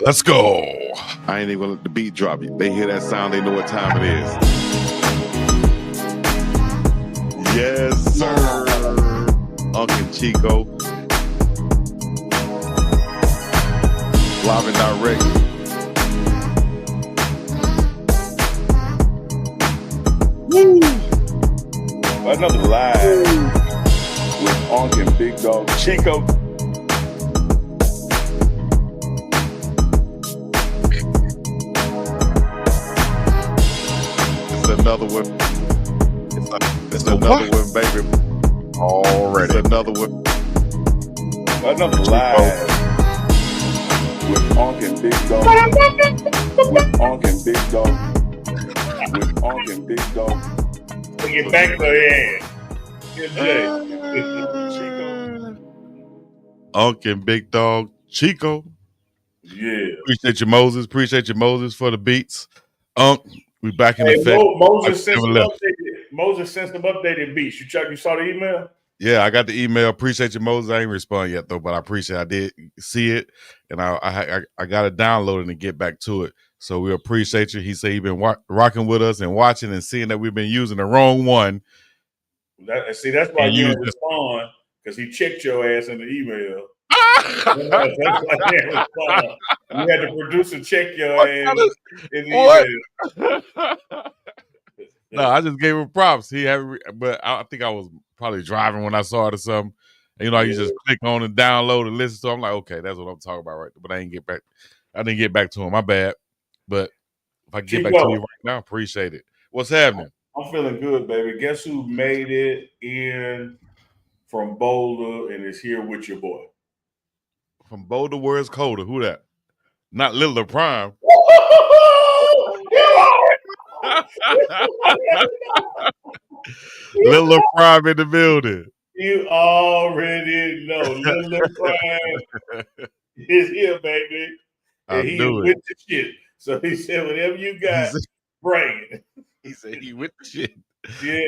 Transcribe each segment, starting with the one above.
Let's go. I ain't even gonna let the beat drop. They hear that sound, they know what time it is. Yes, sir. UNK and Chico. Live and direct. Woo. Another live with UNK and Big Dog Chico. It's another one. It's another one, baby. Already. It's another one. Another live with UNK and Big Dog. With UNK and Big Dog. With UNK and Big Dog. Get back to your ass. Chico. UNK and Big Dog Chico. Yeah. Appreciate you, Moses. Appreciate you, Moses, for the beats. We back in effect. Moses sent some updated beats. You saw the email? Yeah, I got the email. Appreciate you, Moses. I ain't respond yet though, but I appreciate. I did see it, and I got it downloaded and get back to it. So we appreciate you. He said he been rocking with us and watching and seeing that we've been using the wrong one. That's why you didn't respond, because he checked your ass in the email. That's why you didn't respond. You had the producer check your ass in the email. No, I just gave him props. But I think I was probably driving when I saw it or something. And, you know, you just click on and download and listen to it. I'm like, okay, that's what I'm talking about right there. But I didn't get back to him. My bad. But if I get back to you right now, appreciate it. What's happening? I'm feeling good, baby. Guess who made it in from Boulder and is here with your boy? From Boulder, where's colder? Who that? Not Lil Prime. Lil Prime in the building. You already know Lil Prime is here, baby. And he with the shit. So he said, whatever you got, bring it. He said he with the shit. Yeah,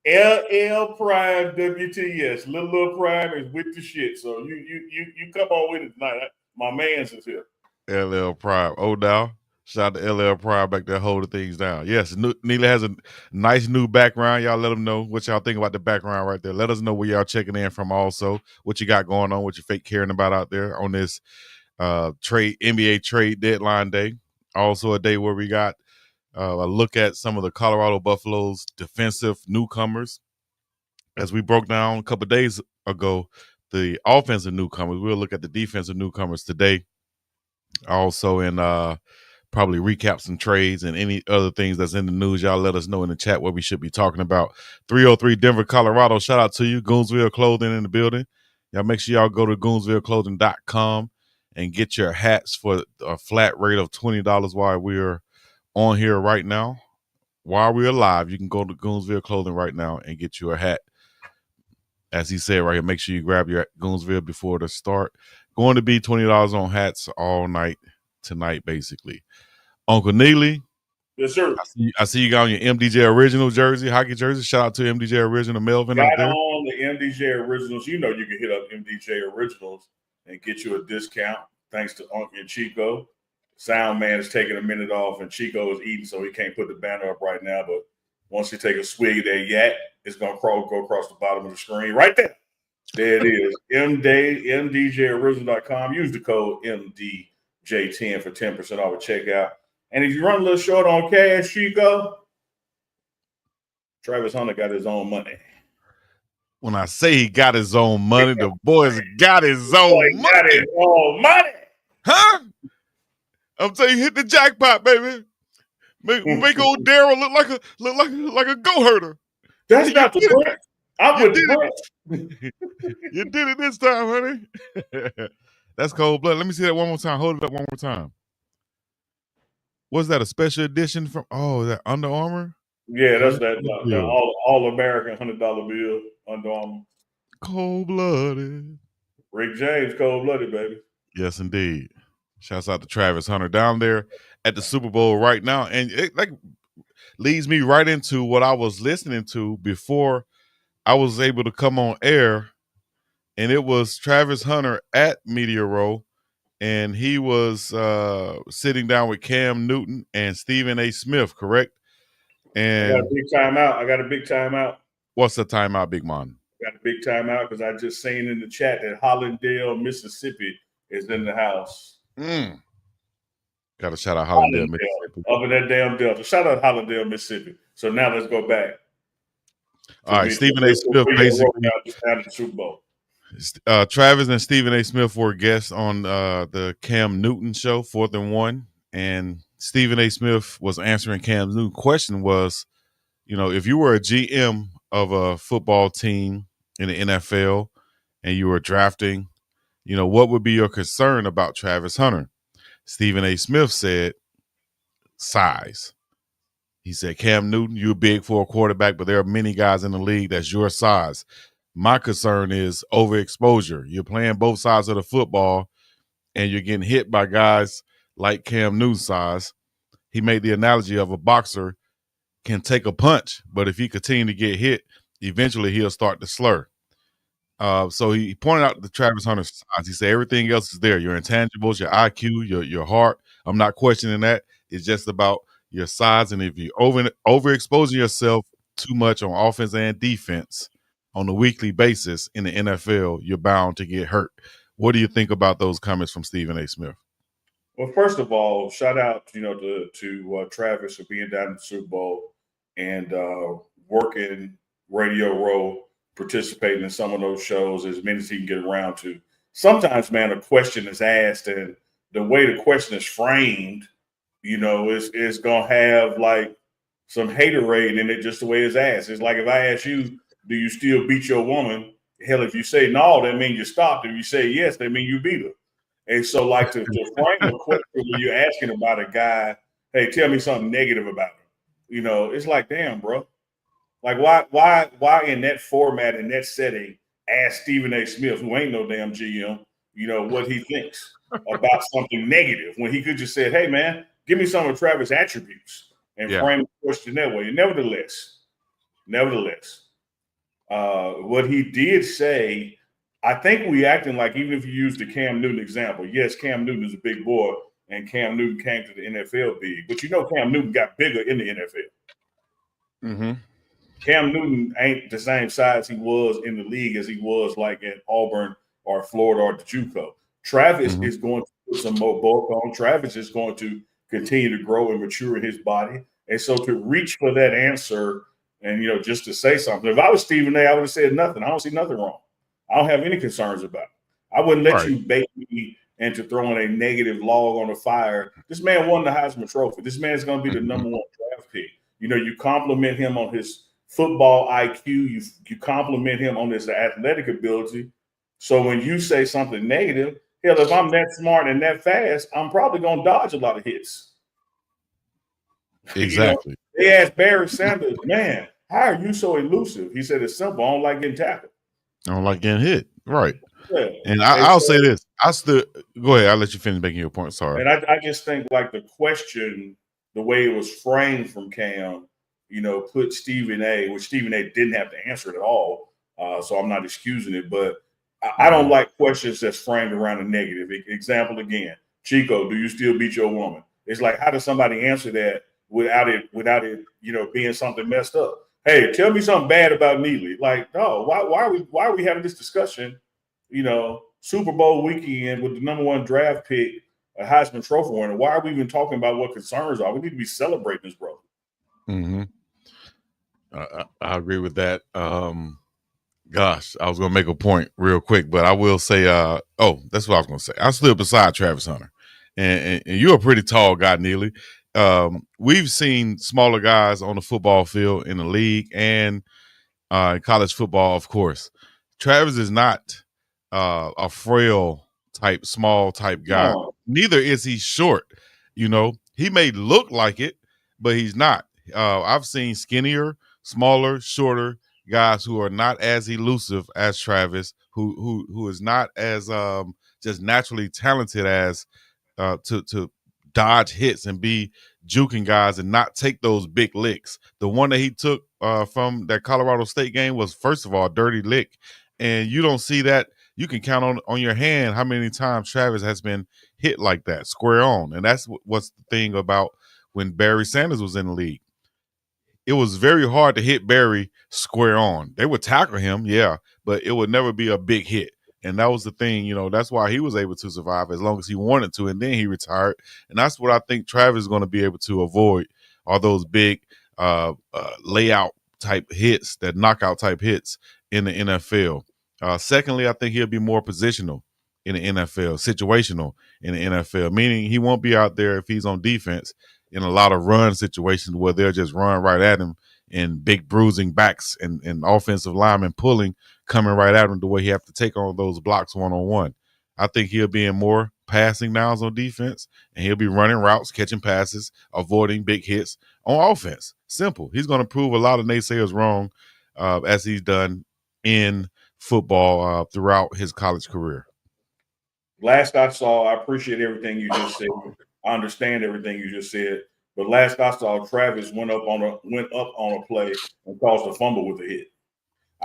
LL Prime WTS. Lil Prime is with the shit. So you come on with it tonight. My man's is here. LL Prime. Oh, now. Shout out to LL Prime back there holding things down. Yes, Neela has a nice new background. Y'all let them know what y'all think about the background right there. Let us know where y'all checking in from also. What you got going on, what you fake caring about out there on this NBA trade deadline day. Also a day where we got a look at some of the Colorado Buffaloes defensive newcomers. As we broke down a couple of days ago, the offensive newcomers. We'll look at the defensive newcomers today. Also in probably recap some trades and any other things that's in the news. Y'all let us know in the chat what we should be talking about. 303 Denver, Colorado. Shout out to you. Goonsville Clothing in the building. Y'all make sure y'all go to goonsvilleclothing.com and get your hats for a flat rate of $20 while we're on here right now. While we're live, you can go to Goonsville Clothing right now and get you a hat. As he said right here, make sure you grab your Goonsville before the start. Going to be $20 on hats all night tonight, basically. Uncle Neely. Yes, sir. I see you got on your MDJ Original jersey, hockey jersey. Shout out to MDJ Original Melvin out there. On the MDJ Originals. You know you can hit up MDJ Originals and get you a discount. Thanks to UNK and Chico. Sound man is taking a minute off and Chico is eating, so he can't put the banner up right now. But once you take a swig of that yak, it's going to go across the bottom of the screen right there. There it is. MDJOriginal.com. Use the code MDJ10 for 10% off at checkout. And if you run a little short on cash, Chico, Travis Hunter got his own money. When I say he got his own money, the boys got his own money. Got his own money. Huh? I'm telling you, hit the jackpot, baby. Make old Daryl look like a goat herder. That's not the point. I'm with the point. You did it this time, honey. That's cold blood. Let me see that one more time. Hold it up one more time. Was that a special edition from? Oh, that Under Armour? Yeah, that's that all American $100 bill, Under Armour. Cold blooded. Rick James, cold blooded, baby. Yes, indeed. Shouts out to Travis Hunter down there at the Super Bowl right now, and it leads me right into what I was listening to before I was able to come on air, and it was Travis Hunter at Media Row and he was sitting down with Cam Newton and Stephen A. Smith, correct? I got a And big timeout. I got a big timeout. what's the timeout, Big Man? Got a big timeout because I just seen in the chat that Hollandale, Mississippi is in the house. Got to shout out Hollandale, Mississippi. Up in that damn Delta. Shout out Hollandale, Mississippi. So now let's go back. All right, Stephen A. Smith basically. Down the Super Bowl. Travis and Stephen A. Smith were guests on the Cam Newton show, 4th and 1. And Stephen A. Smith was answering Cam Newton's question was, if you were a GM of a football team in the NFL and you were drafting, what would be your concern about Travis Hunter? Stephen A. Smith said, size. He said, Cam Newton, you're big for a quarterback, but there are many guys in the league that's your size. My concern is overexposure. You're playing both sides of the football, and you're getting hit by guys like Cam Newton's size. He made the analogy of a boxer can take a punch, but if he continue to get hit, eventually he'll start to slur. So he pointed out the Travis Hunter size. He said everything else is there. Your intangibles, your IQ, your heart. I'm not questioning that. It's just about your size. And if you overexposing yourself too much on offense and defense on a weekly basis in the NFL, you're bound to get hurt. What do you think about those comments from Stephen A. Smith? Well, first of all, shout out, to Travis for being down in the Super Bowl and working Radio Row, participating in some of those shows as many as he can get around to. Sometimes, man, a question is asked, and the way the question is framed, is gonna have like some haterade in it, just the way it's asked. It's like if I ask you, do you still beat your woman? Hell, if you say no, that means you stopped. If you say yes, that means you beat her. And so, like, to frame a question when you're asking about a guy, hey, tell me something negative about him. It's like, damn, bro. Like, why in that format, in that setting, ask Stephen A. Smith, who ain't no damn GM, what he thinks about something negative when he could just say, hey, man, give me some of Travis' attributes and frame the question that way. And nevertheless, what he did say, I think we acting like, even if you use the Cam Newton example, yes, Cam Newton is a big boy, and Cam Newton came to the NFL big, but Cam Newton got bigger in the NFL. Mm-hmm. Cam Newton ain't the same size he was in the league as he was like at Auburn or Florida or the JUCO. Travis is going to put some more bulk on. Travis is going to continue to grow and mature in his body. And so to reach for that answer and, just to say something, if I was Stephen A., I would have said nothing. I don't see nothing wrong. I don't have any concerns about it. I wouldn't let you bait me into throwing a negative log on the fire. This man won the Heisman Trophy. This man is going to be the number 1 draft pick. You compliment him on his football IQ. You compliment him on his athletic ability. So when you say something negative, hell, if I'm that smart and that fast, I'm probably going to dodge a lot of hits. Exactly. They asked Barry Sanders, man, how are you so elusive? He said, it's simple. I don't like getting tackled. I don't like getting hit. Right. Yeah. And I'll say this. Go ahead. I'll let you finish making your point. Sorry. And I just think like the question, the way it was framed from Cam, put Stephen A., which Stephen A. didn't have to answer it at all. So I'm not excusing it, but I don't like questions that's framed around a negative. Example again, Chico, do you still beat your woman? It's like, how does somebody answer that without it, being something messed up? Hey, tell me something bad about Neely. Like, no, why are we having this discussion? Super Bowl weekend with the number 1 draft pick, a Heisman Trophy winner. Why are we even talking about what concerns are? We need to be celebrating this, bro. Mm-hmm. I agree with that. Gosh, I was gonna make a point real quick, but I will say, that's what I was gonna say. I stood beside Travis Hunter, and you're a pretty tall guy, Neely. We've seen smaller guys on the football field in the league and in college football, of course. Travis is not a frail type, small type guy. No. Neither is he short. He may look like it, but he's not. I've seen skinnier, smaller, shorter guys who are not as elusive as Travis, who is not as just naturally talented as to dodge hits and be juking guys and not take those big licks. The one that he took from that Colorado State game was, first of all, a dirty lick. And you don't see that you can count on your hand how many times Travis has been hit like that, square on. And that's what's the thing about when Barry Sanders was in the league. It was very hard to hit Barry square on. They would tackle him, yeah, but it would never be a big hit. And that was the thing, that's why he was able to survive as long as he wanted to, and then he retired. And that's what I think Travis is going to be able to avoid, are those big layout type hits, that knockout type hits in the NFL. Secondly, I think he'll be more positional in the NFL, situational in the NFL, meaning he won't be out there if he's on defense in a lot of run situations where they'll just run right at him and big bruising backs and offensive linemen pulling, coming right at him the way he have to take on those blocks one-on-one. I think he'll be in more passing downs on defense, and he'll be running routes, catching passes, avoiding big hits on offense. Simple. He's going to prove a lot of naysayers wrong, as he's done in football throughout his college career. Last I saw, I appreciate everything you just said. I understand everything you just said. But last I saw, Travis went up on a play and caused a fumble with a hit.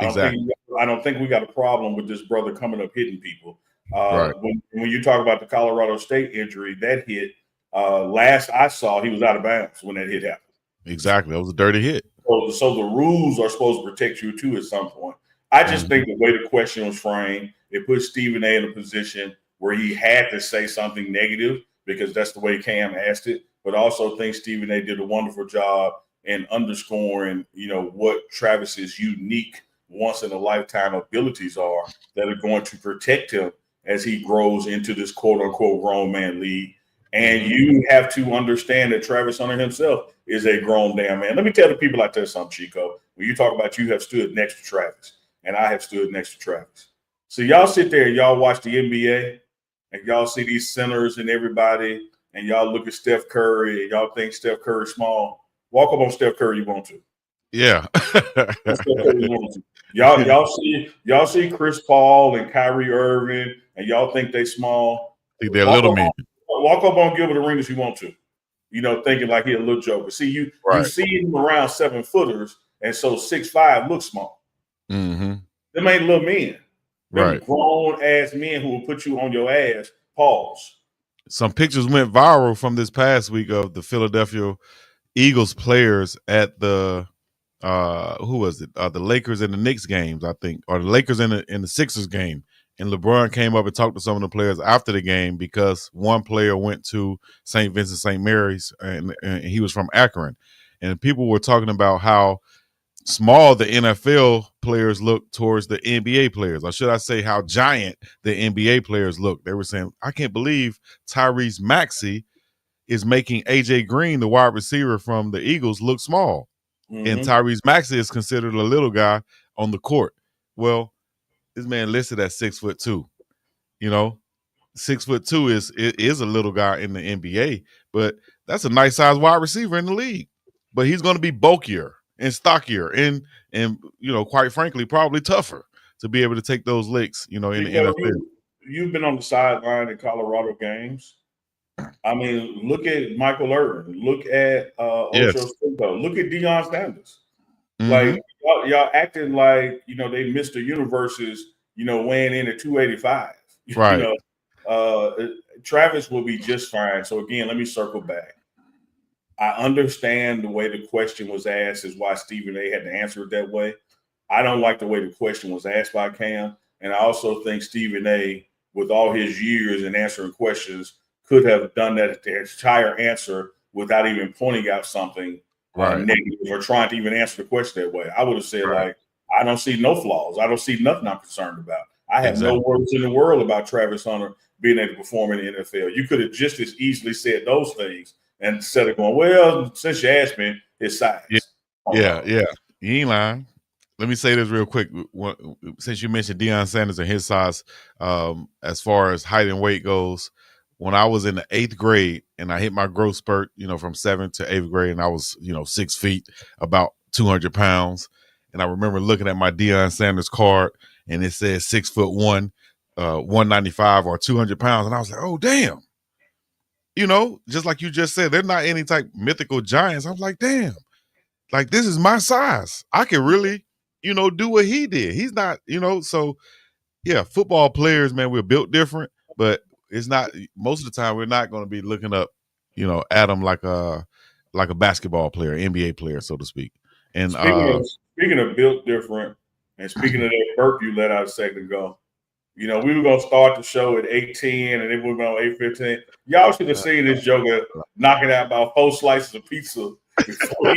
I don't think we got a problem with this brother coming up hitting people. Right. When you talk about the Colorado State injury, that hit, last I saw, he was out of bounds when that hit happened. Exactly. That was a dirty hit. So the rules are supposed to protect you too at some point. I just think the way the question was framed, it put Stephen A in a position where he had to say something negative because that's the way Cam asked it. But I also think Stephen A did a wonderful job in underscoring, what Travis's unique, once in a lifetime abilities are that are going to protect him as he grows into this quote unquote grown man league. And you have to understand that Travis Hunter himself is a grown damn man. Let me tell the people out there something, Chico. When you talk about you have stood next to Travis, and I have stood next to Travis. So y'all sit there and y'all watch the NBA, and y'all see these centers and everybody, and y'all look at Steph Curry, and y'all think Steph Curry's small. Walk up on Steph Curry, you want to. Yeah. Y'all see Chris Paul and Kyrie Irving, and y'all think they small. I think they're little men. Walk up on Gilbert Arenas, you want to. Thinking like he a little joker. See, you see him around 7 footers, and so 6'5" looks small. Mm-hmm. Them ain't little men. Right. Grown ass men who will put you on your ass. Pause. Some pictures went viral from this past week of the Philadelphia Eagles players at the who was it? The Lakers and the Knicks games, I think, or the Lakers and the Sixers game. And LeBron came up and talked to some of the players after the game because one player went to St. Vincent St. Mary's and he was from Akron. And people were talking about how small the NFL players look towards the NBA players, or should I say how giant the NBA players look. They were saying, I can't believe Tyrese Maxey is making AJ Green, the wide receiver from the Eagles, look small. And Tyrese Maxey is considered a little guy on the court. Well, this man listed at 6'2". 6'2" is a little guy in the NBA, but that's a nice size wide receiver in the league. But he's going to be bulkier and stockier and quite frankly, probably tougher to be able to take those licks, in the NFL. You've been on the sideline in Colorado games. I mean, look at Michael Irvin. Look at Ocho Cinco. Look at Deion Sanders. Mm-hmm. Like y'all acting like they Mr. Universes, weighing in at 285. Right. Travis will be just fine. So again, let me circle back. I understand the way the question was asked is why Stephen A had to answer it that way. I don't like the way the question was asked by Cam, and I also think Stephen A, with all his years in answering questions, could have done that the entire answer without even pointing out something negative or trying to even answer the question that way. I would have said, I don't see no flaws. I don't see nothing I'm concerned about. I have no words in the world about Travis Hunter being able to perform in the NFL. You could have just as easily said those things and instead of going, well, since you asked me, his size. Yeah. You ain't lying. Let me say this real quick. Since you mentioned Deion Sanders and his size, as far as height and weight goes, when I was in the 8th grade and I hit my growth spurt, from 7th to 8th grade, and I was, 6 feet, about 200 pounds. And I remember looking at my Deion Sanders card and it said 6'1", 195 or 200 pounds. And I was like, oh, damn. Just like you just said, they're not any type mythical giants. I was like, damn, like this is my size. I can really, do what he did. He's not, so yeah, football players, man, we're built different, but it's not most of the time we're not going to be looking up, at them like a basketball player, NBA player, so to speak. And Speaking of built different, and speaking of that burp you let out a second ago, we were gonna start the show at 8:10, and then we were on 8:15. Y'all should have seen this joker knocking out about 4 slices of pizza before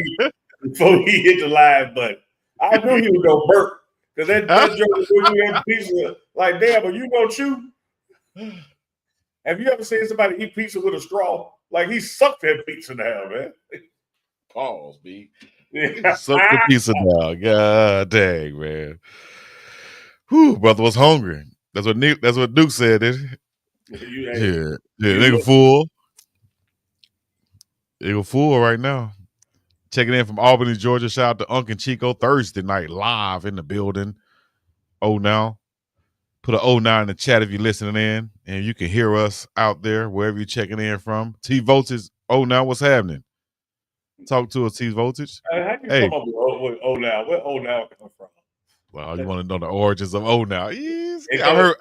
he hit the live button. I knew he was gonna burp because that joker put you that pizza like, damn, are you gonna chew? Have you ever seen somebody eat pizza with a straw? Like he sucked that pizza down, man. pause, B. Suck the pizza down. God dang, man. Whew, brother was hungry. That's what Duke said. Yeah, nigga full. Nigga full right now. Checking in from Albany, Georgia. Shout out to UNK and Chico Thursday night live in the building. Oh, now. Put an 09 in the chat if you're listening in, and you can hear us out there wherever you're checking in from. T Voltage, now, what's happening? Talk to us, T Voltage. How you come up with now? Where now come from? Well, you want to know the origins of now? Yes. I heard.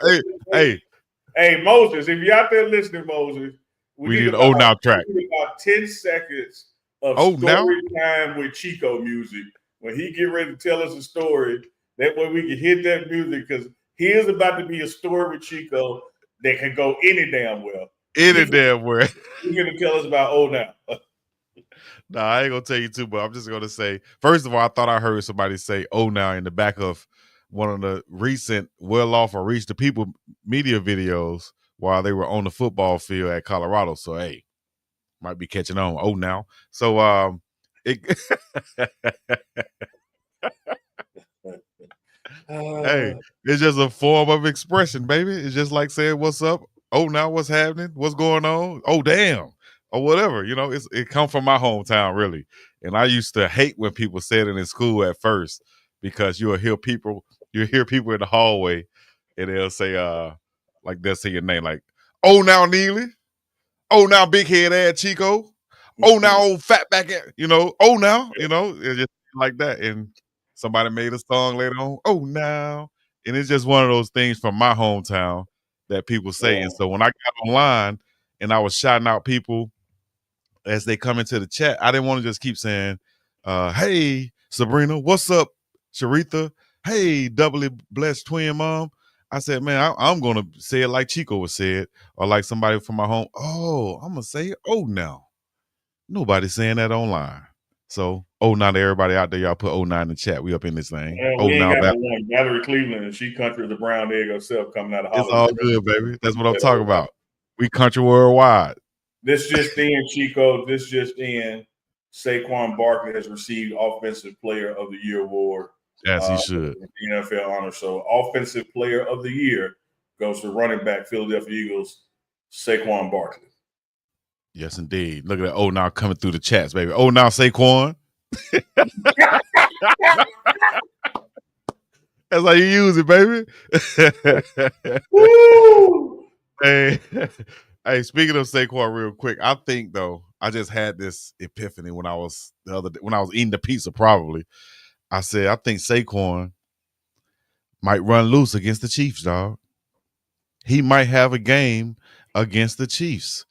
Hey, Moses, if you're out there listening, Moses, we need an now track. We need about 10 seconds of story time with Chico music. When he get ready to tell us a story, that way we can hit that music because here's about to be a story with Chico that can go any damn well. Any damn well. He's going to tell us about now. Nah, I ain't gonna tell you too, but I'm just gonna say, first of all, I thought I heard somebody say now in the back of one of the recent Well Off or Reach the People media videos while they were on the football field at Colorado. So hey, might be catching on. Now. So hey, it's just a form of expression, baby. It's just like saying what's up. Now, what's happening? What's going on? Oh, damn. Or whatever. It come from my hometown, really. And I used to hate when people said it in school at first because you'll hear people in the hallway and they'll say, like they'll say your name, like, now Neely. Now big head ass Chico. Now old fat back at, now, it's just like that. And somebody made a song later on, now. And it's just one of those things from my hometown that people say. Yeah. And so when I got online and I was shouting out people as they come into the chat, I didn't want to just keep saying, hey, Sabrina, what's up, Sharitha? Hey, doubly blessed twin mom. I said, man, I'm going to say it like Chico would say it or like somebody from my home. I'm going to say it. Now. Nobody's saying that online. So, now to everybody out there, y'all put 09 in the chat. We up in this thing. Yeah, we ain't got one. Valerie Cleveland, and she country the brown egg herself coming out of Hollywood. It's all good, baby. That's what I'm talking about. We country worldwide. This just in, Chico. This just in. Saquon Barkley has received Offensive Player of the Year award. Yes, he should. The NFL honor. So, Offensive Player of the Year goes to running back Philadelphia Eagles, Saquon Barkley. Yes, indeed. Look at that. Now coming through the chats, baby. Now Saquon. That's how you use it, baby. Woo! Hey, speaking of Saquon, real quick, I think though I just had this epiphany when I was eating the pizza. Probably, I said I think Saquon might run loose against the Chiefs, dog. He might have a game against the Chiefs.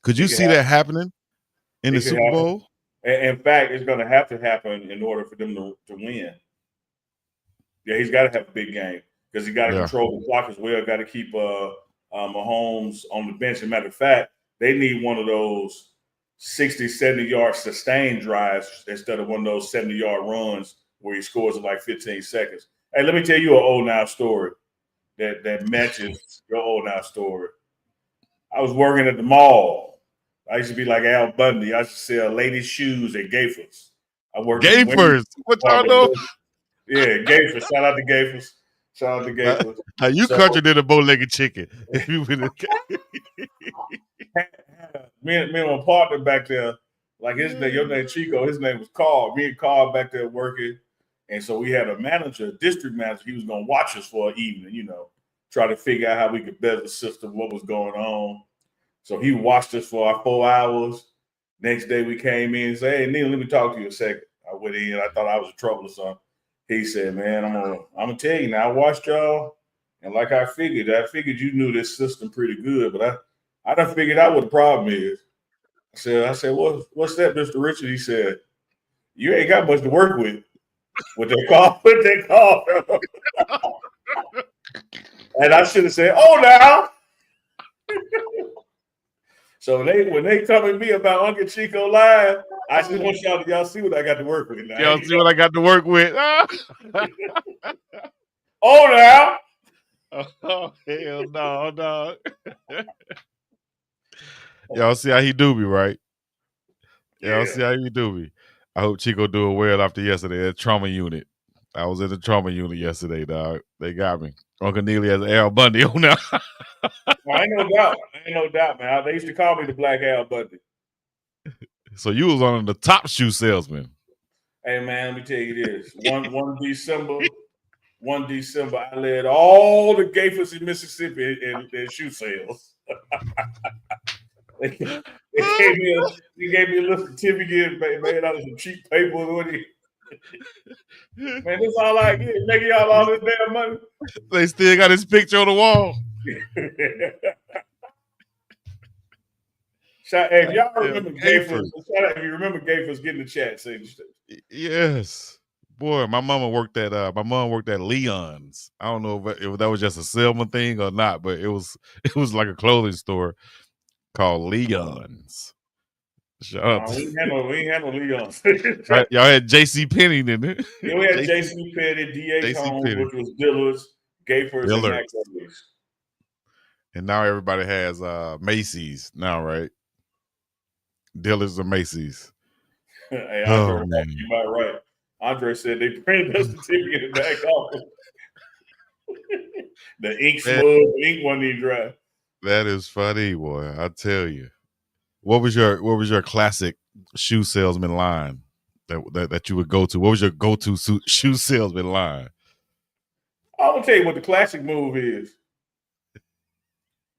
Could you see that happening in the Super Bowl? In fact, it's going to have to happen in order for them to win. Yeah, he's got to have a big game because he got to control the clock as well. Got to keep Mahomes on the bench. As a matter of fact, they need one of those 60, 70-yard sustained drives instead of one of those 70-yard runs where he scores in like 15 seconds. Hey, let me tell you an now story that matches your now story. I was working at the mall. I used to be like Al Bundy. I used to sell ladies' shoes at Gayfers. I worked Gayfers. What y'all know? Yeah, Gayfers. Shout out to Gayfers. Shout out to Gayfers. Now you country did a bow-legged chicken. Me and my partner back there, like your name Chico, his name was Carl. Me and Carl back there working. And so we had a manager, a district manager. He was going to watch us for an evening, try to figure out how we could better the system, what was going on. So he watched us for our 4 hours. Next day we came in and said, hey, Neil, let me talk to you a second. I went in. I thought I was in trouble or something. He said, man, I'm gonna tell you now. I watched y'all. And like I figured you knew this system pretty good, but I done figured out what the problem is. I said, what's that, Mr. Richard? He said, you ain't got much to work with. What they call. And I should have said, oh now. So when they come at me about Uncle Chico Live, I just want y'all see what I got to work with now. Y'all see what I got to work with? Oh now. Oh hell no, dog. Y'all see how he do me, right? Y'all see how he do me. I hope Chico doing well after yesterday at trauma unit. I was in the trauma unit yesterday, dog. They got me. Uncle Neely has Al Bundy on now. Ain't no doubt, man. They used to call me the Black Al Bundy. So you was on the top shoe salesman. Hey man, let me tell you this. One December, I led all the gapers in Mississippi in shoe sales. They gave me a little certificate made out of some cheap paper. Man, this all I get. Making y'all all this damn money. They still got his picture on the wall. If y'all remember Gafers, if you remember Gafers, get in the chat. Say yes. Boy, my mom worked at Leon's. I don't know if that was just a Selma thing or not, but it was like a clothing store called Leon's. Shut up. We ain't had no Leon's. Y'all had J.C. Penney, didn't it? Yeah, we had J.C. Penney, D.H. Holmes, which was Dillard's, Gafers, and Mac Brothers. And now everybody has Macy's now, right? Dillard's or Macy's. Hey, Andre, you might right. Andre said they printed us certificate back off. The ink wasn't even dry. That is funny, boy. I tell you. What was your classic shoe salesman line that you would go to? What was your go-to shoe salesman line? I'm gonna tell you what the classic move is.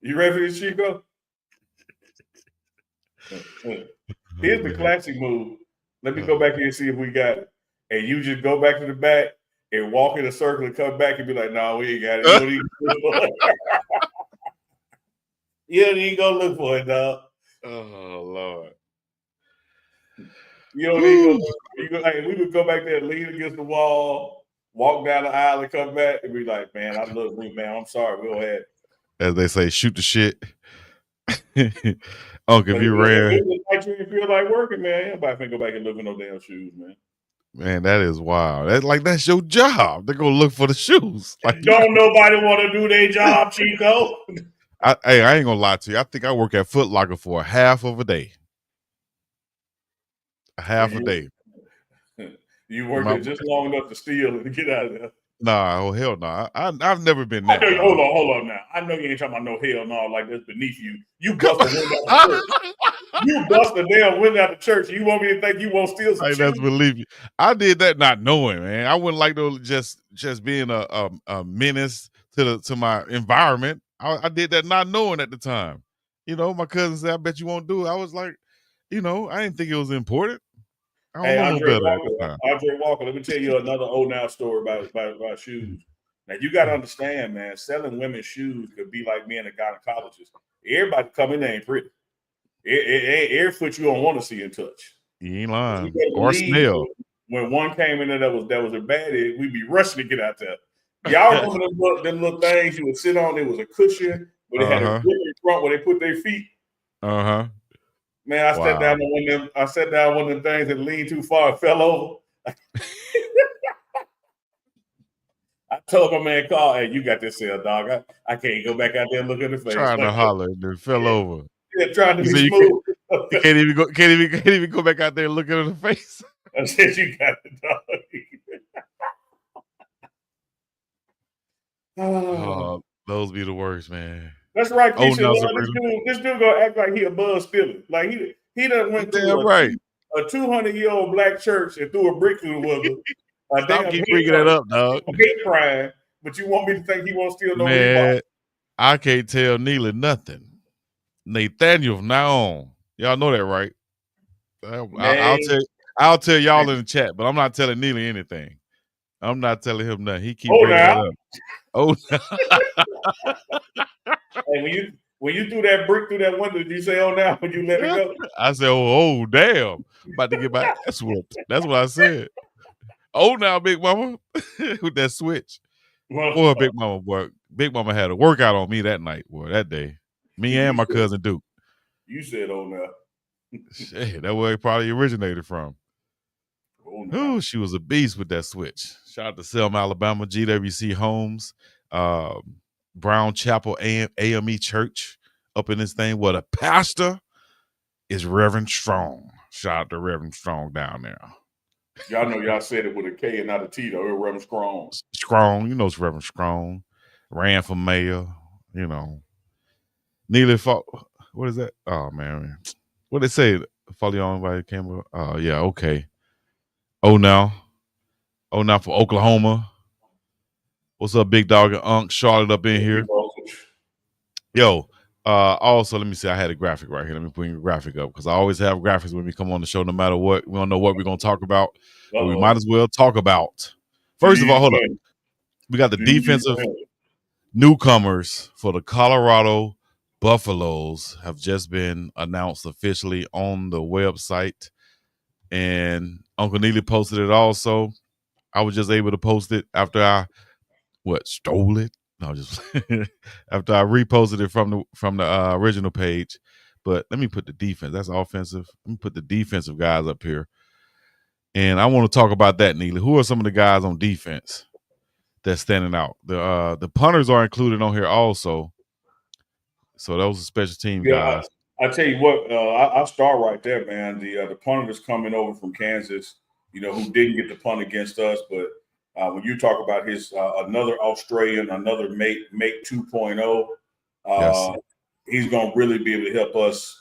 You ready for this, Chico? Here's the classic move. Let me go back here and see if we got it. And you just go back to the back and walk in a circle and come back and be like, no, we ain't got it. You don't even go look for it, dog. Oh, Lord. You don't even go. We would go back there, lean against the wall, walk down the aisle, and come back and be like, man, I love you, man. I'm sorry. We'll have it. As they say, shoot the shit. Uncle, if you ran. You feel like working, man. Everybody can go back and look for no damn shoes, man. Man, that is wild. That's your job. They're gonna look for the shoes. Like, don't nobody want to do their job, Chico. I ain't gonna lie to you. I think I work at Foot Locker for a half of a day. A day. You working just long enough to steal and get out of there. Nah, oh hell no. I've never been that. Hold on now. I know you ain't talking about no hell no like that's beneath you. You bust the window out the church. You bust the damn window out the church. You want me to think you won't steal some shit? That's believe you. I did that not knowing, man. I wouldn't like to just being a menace to my environment. I did that not knowing at the time. You know, my cousin said, I bet you won't do it. I was like, I didn't think it was important. Andre Walker, let me tell you another old now story about shoes. Now you got to understand, man, selling women's shoes could be like being a gynecologist. Everybody come in there ain't pretty. Every foot you don't want to see and touch. You ain't lying. Or smell. When one came in there that was a baddie, we'd be rushing to get out there. Y'all remember them little things you would sit on? There was a cushion where they had a grip in front where they put their feet. Man, I sat down on one of them. I sat down one of them things that leaned too far and fell over. I told my man, Carl, hey, you got this here, dog. I can't go back out there and look in the face. Trying to holler and then fell over. Yeah, trying to be smooth. You can't even go back out there and look at the face. I said you got it, dog. Oh, those be the worst, man. That's right, Keisha. This dude gonna act like he a buzz stealer. Like he done went to a 200-year-old black church and threw a brick through the window. Stop keep bringing that up, dog. Hate crime, but you want me to think he won't steal no man? I can't tell Neely nothing. Nathaniel from now on, y'all know that, right? I'll tell y'all in the chat, but I'm not telling Neely anything. I'm not telling him nothing. He keep Oh, bringing that now. up. Oh, Hey, when you threw that brick through that window, did you say, "Oh, now"? When you let it go? I said, oh, damn. About to get my ass whooped. That's what I said. Oh, now, Big Mama. With that switch. Well, Boy, Big Mama, boy. Big Mama had a workout on me that night, boy, that day. Me and my cousin Duke. you said, "Oh, now." Shit, that's where it probably originated from. Oh, now. Ooh, she was a beast with that switch. Shout out to Selma, Alabama, GWC Homes, Brown Chapel AME Church up in this thing. What a pastor is Reverend Strong. Shout out to Reverend Strong down there. Y'all know y'all said it with a K and not a T, though. It was Reverend Strong. Strong, you know it's Reverend Strong. Ran for mayor, you know. Nearly fought. What is that? Oh, man. What they say? Follow on by camera. Oh, yeah, okay. Oh, now for Oklahoma. What's up, big dog and Unk? Charlotte up in here. Yo, also, let me see. I had a graphic right here. Let me bring the graphic up because I always have graphics when we come on the show, no matter what. We don't know what we're going to talk about, but we might as well talk about. First of all, hold up. We got the defensive newcomers for the Colorado Buffaloes have just been announced officially on the website. And Uncle Neely posted it also. I was just able to post it after I stole it. No, just after I reposted it from the original page. But let me put the defense. That's offensive. Let me put the defensive guys up here. And I want to talk about that, Neely. Who are some of the guys on defense that's standing out? The punters are included on here also. So those are special team guys. I tell you what, I'll start right there, man. The punter that's coming over from Kansas, who didn't get the punt against us, but when you talk about his another Australian, another mate 2.0, Yes. he's going to really be able to help us,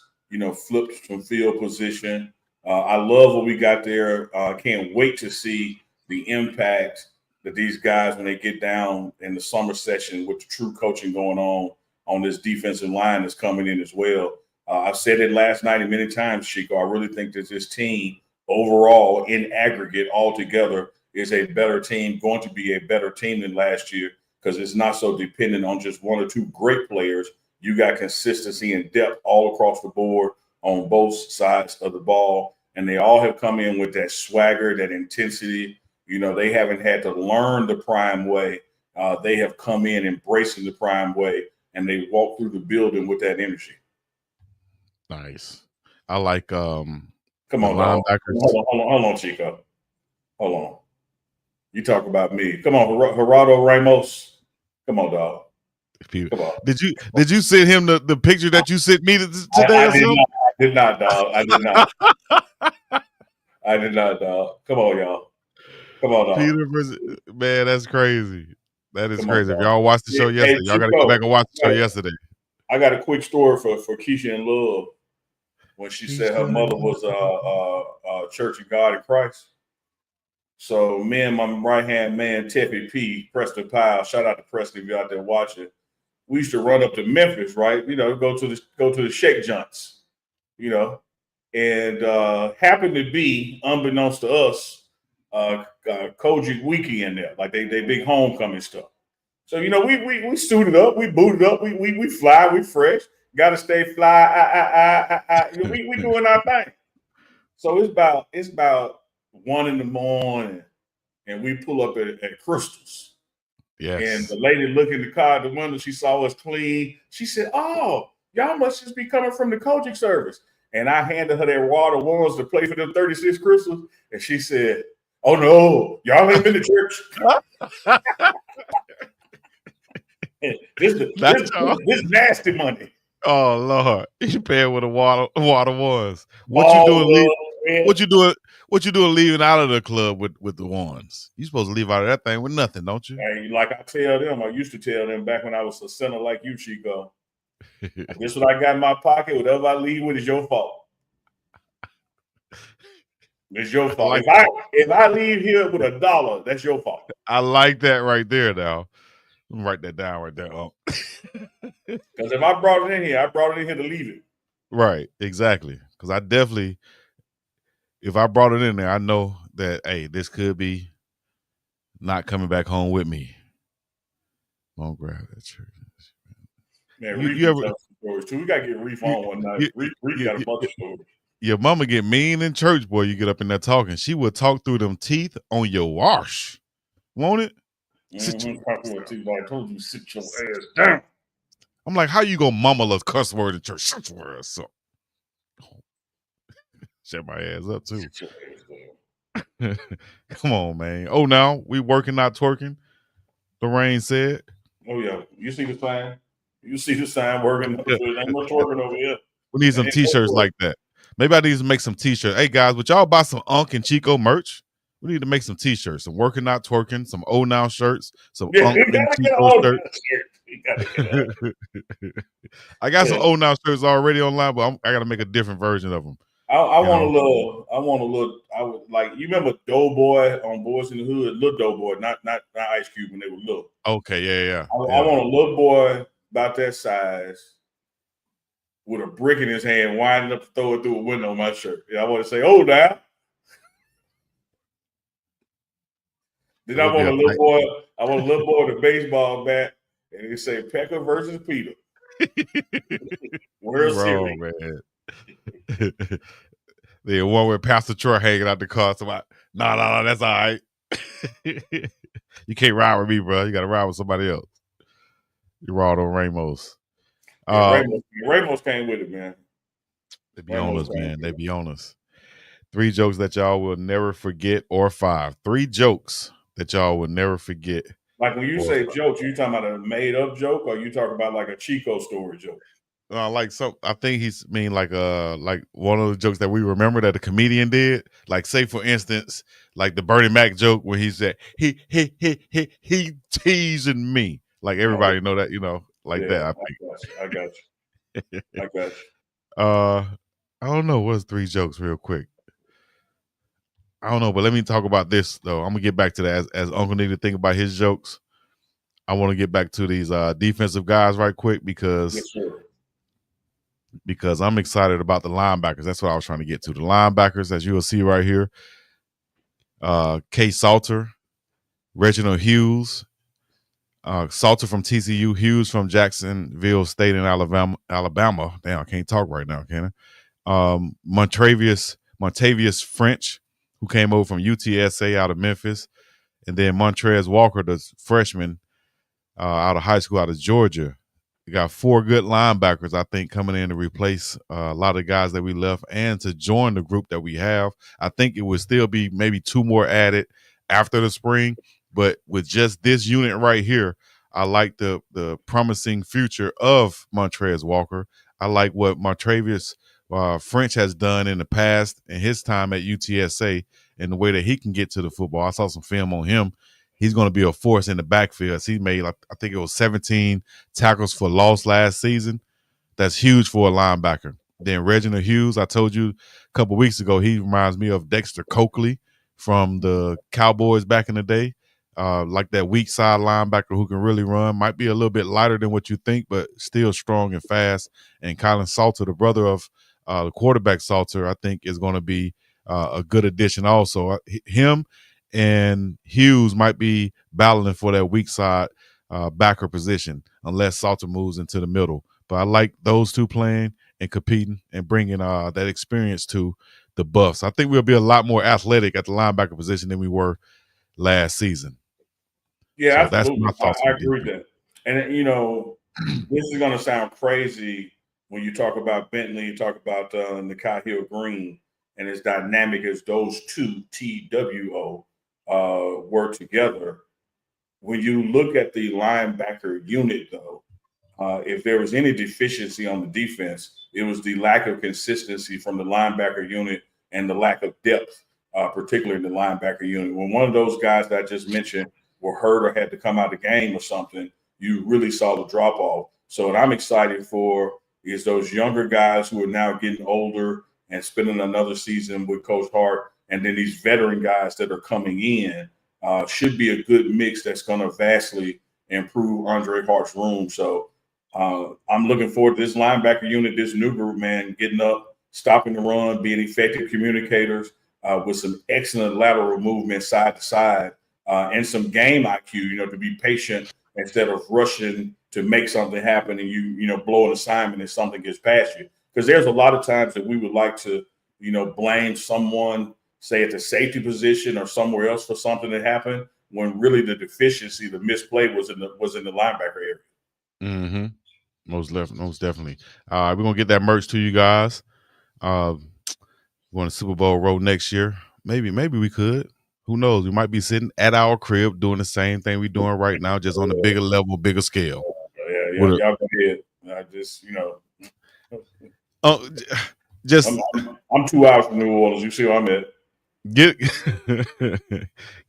flip some field position. I love what we got there. Can't wait to see the impact that these guys, when they get down in the summer session with the true coaching going on this defensive line that's coming in as well. I've said it last night and many times, Chico. I really think that this team overall, in aggregate, altogether, is a better team, going to be a better team than last year because it's not so dependent on just one or two great players. You got consistency and depth all across the board on both sides of the ball, and they all have come in with that swagger, that intensity. They haven't had to learn the prime way. They have come in embracing the prime way, and they walk through the building with that energy. Nice. I like Come on, linebackers. Hold on, Chico. Hold on. You talk about me. Come on, Gerardo Ramos. Come on, dog. Peter. Come on. Did you send him the picture that you sent me today or something? I did not, dog. I did not. I did not, dog. Come on, y'all. Come on, dog. Peter versus, man, that's crazy. That is Come crazy. On, if y'all watched the show yesterday, y'all got to go back and watch the show yesterday. I got a quick story for Keisha and Love when she said her mother was Church of God in Christ. So me and my right-hand man, Teppy P, Preston Powell, shout out to Preston if you're out there watching. We used to run up to Memphis, right? Go to the Shake Junks, and happened to be, unbeknownst to us, Kojic Wiki in there, like they big homecoming stuff. So we suited up, we booted up, we fly, we fresh, got to stay fly. We doing our thing. So it's about 1 a.m, and we pull up at Crystal's. Yes. And the lady looked in the car at the window. She saw us clean. She said, "Oh, y'all must just be coming from the coaching service." And I handed her that water ones to play for them 36 Crystals. And she said, "Oh, no, y'all ain't been to church." This nasty money. Oh, Lord. You paying with a water ones. What you doing? What you doing leaving out of the club with the ones? You supposed to leave out of that thing with nothing, don't you? Hey, like I used to tell them back when I was a center like you, Chico. This is what I got in my pocket. Whatever I leave with is your fault. It's your fault. If I leave here with $1, that's your fault. I like that right there now. Let me write that down right there. Because if I brought it in here, I brought it in here to leave it. Right, exactly. Because I definitely, if I brought it in there, I know that, hey, this could be not coming back home with me. Won't grab that church. Man, You, Reef you be ever telling some stories too. We gotta get Reef you, on one night. you, Reef you, got a you, bunch of stories. your mama get mean in church, boy. You get up in there talking. She will talk through them teeth on your wash. Won't it? Sit your I told you, sit your ass down. I'm like, how you gonna mumble a cuss word in church? Shut your ass up. Shut my ass up too. Sit your ass down. Come on, man. Oh, now we working, not twerking. Lorraine said. Oh yeah, you see the sign? You see the sign working? Yeah. Ain't much working over here. We need some t-shirts like that. Maybe I need to make some t-shirts. Hey guys, would y'all buy some UNK and Chico merch? We need to make some t-shirts. Some working, not twerking. Some oh now shirts. Some Yeah, UNK you and gotta get Chico all shirts. that shit. You gotta get all. I got some Yeah. oh now shirts already online, but I got to make a different version of them. I want a little. I would like. You remember Doughboy on Boys in the Hood? Little Doughboy, not Ice Cube when they were little. Okay, yeah. I want a little boy about that size with a brick in his hand, winding up to throw it through a window on my shirt. Yeah, I want to say, "Oh, now." Then I want a little boy. I want a little boy with a baseball bat, and he say Pecker versus Peter. World wrong, Series. man. The one with Pastor Troy hanging out the car. So no, that's all right. You can't ride with me, bro. You got to ride with somebody else. You ride on Ramos. Yeah, Ramos came with it, man. They be on us, man. They be on us. 3 jokes that y'all will never forget, or 5. 3 jokes that y'all will never forget. Like when you say jokes, you talking about a made up joke, or you talking about like a Chico story joke? Like I think he's mean like one of the jokes that we remember that the comedian did. Like say for instance, like the Bernie Mac joke where he said he teasing me. Like everybody know that, like that. I think. I got you. I don't know. What's 3 jokes real quick? I don't know, but let me talk about this though. I'm gonna get back to that as Uncle need to think about his jokes. I want to get back to these defensive guys right quick because I'm excited about the linebackers. That's what I was trying to get to. The linebackers, as you will see right here, Kay Salter, Reginald Hughes, Salter from TCU, Hughes from Jacksonville State in Alabama. Damn, I can't talk right now, can I? Montavious French, who came over from UTSA out of Memphis, and then Montrez Walker, the freshman out of high school out of Georgia. We got 4 good linebackers, I think, coming in to replace a lot of guys that we left and to join the group that we have. I think it would still be maybe 2 more added after the spring, but with just this unit right here, I like the promising future of Montrez Walker. I like what Montravius French has done in the past in his time at UTSA and the way that he can get to the football. I saw some film on him. He's going to be a force in the backfield. He made, I think it was 17 tackles for loss last season. That's huge for a linebacker. Then Reginald Hughes, I told you a couple weeks ago, he reminds me of Dexter Coakley from the Cowboys back in the day. Like that weak side linebacker who can really run. Might be a little bit lighter than what you think, but still strong and fast. And Colin Salter, the brother of the quarterback Salter, I think is going to be a good addition also. Him and Hughes might be battling for that weak side backer position unless Salter moves into the middle. But I like those 2 playing and competing and bringing that experience to the Buffs. I think we'll be a lot more athletic at the linebacker position than we were last season. Yeah, so absolutely. That's my thoughts. I agree with that. And, this is going to sound crazy when you talk about Bentley, you talk about Nakai Hill Green, and as dynamic as those 2 TWO work together. When you look at the linebacker unit, though, if there was any deficiency on the defense, it was the lack of consistency from the linebacker unit and the lack of depth, particularly in the linebacker unit. When one of those guys that I just mentioned were hurt or had to come out of the game or something, you really saw the drop off. So what I'm excited for is those younger guys who are now getting older and spending another season with Coach Hart, and then these veteran guys that are coming in should be a good mix that's going to vastly improve Andre Hart's room. So I'm looking forward to this linebacker unit, this new group, man, getting up, stopping the run, being effective communicators with some excellent lateral movement side to side. and some game IQ, to be patient instead of rushing to make something happen and you blow an assignment and something gets past you. Because there's a lot of times that we would like to, blame someone, say at the safety position or somewhere else for something that happened, when really the deficiency, the misplay was in the linebacker area. Mm-hmm. Most definitely. We're gonna get that merch to you guys. We're on the Super Bowl road next year. Maybe we could. Who knows? We might be sitting at our crib doing the same thing we're doing right now, just on a bigger level, bigger scale. Yeah. Y'all go ahead. I just, Oh, just I'm 2 hours from New Orleans. You see where I'm at.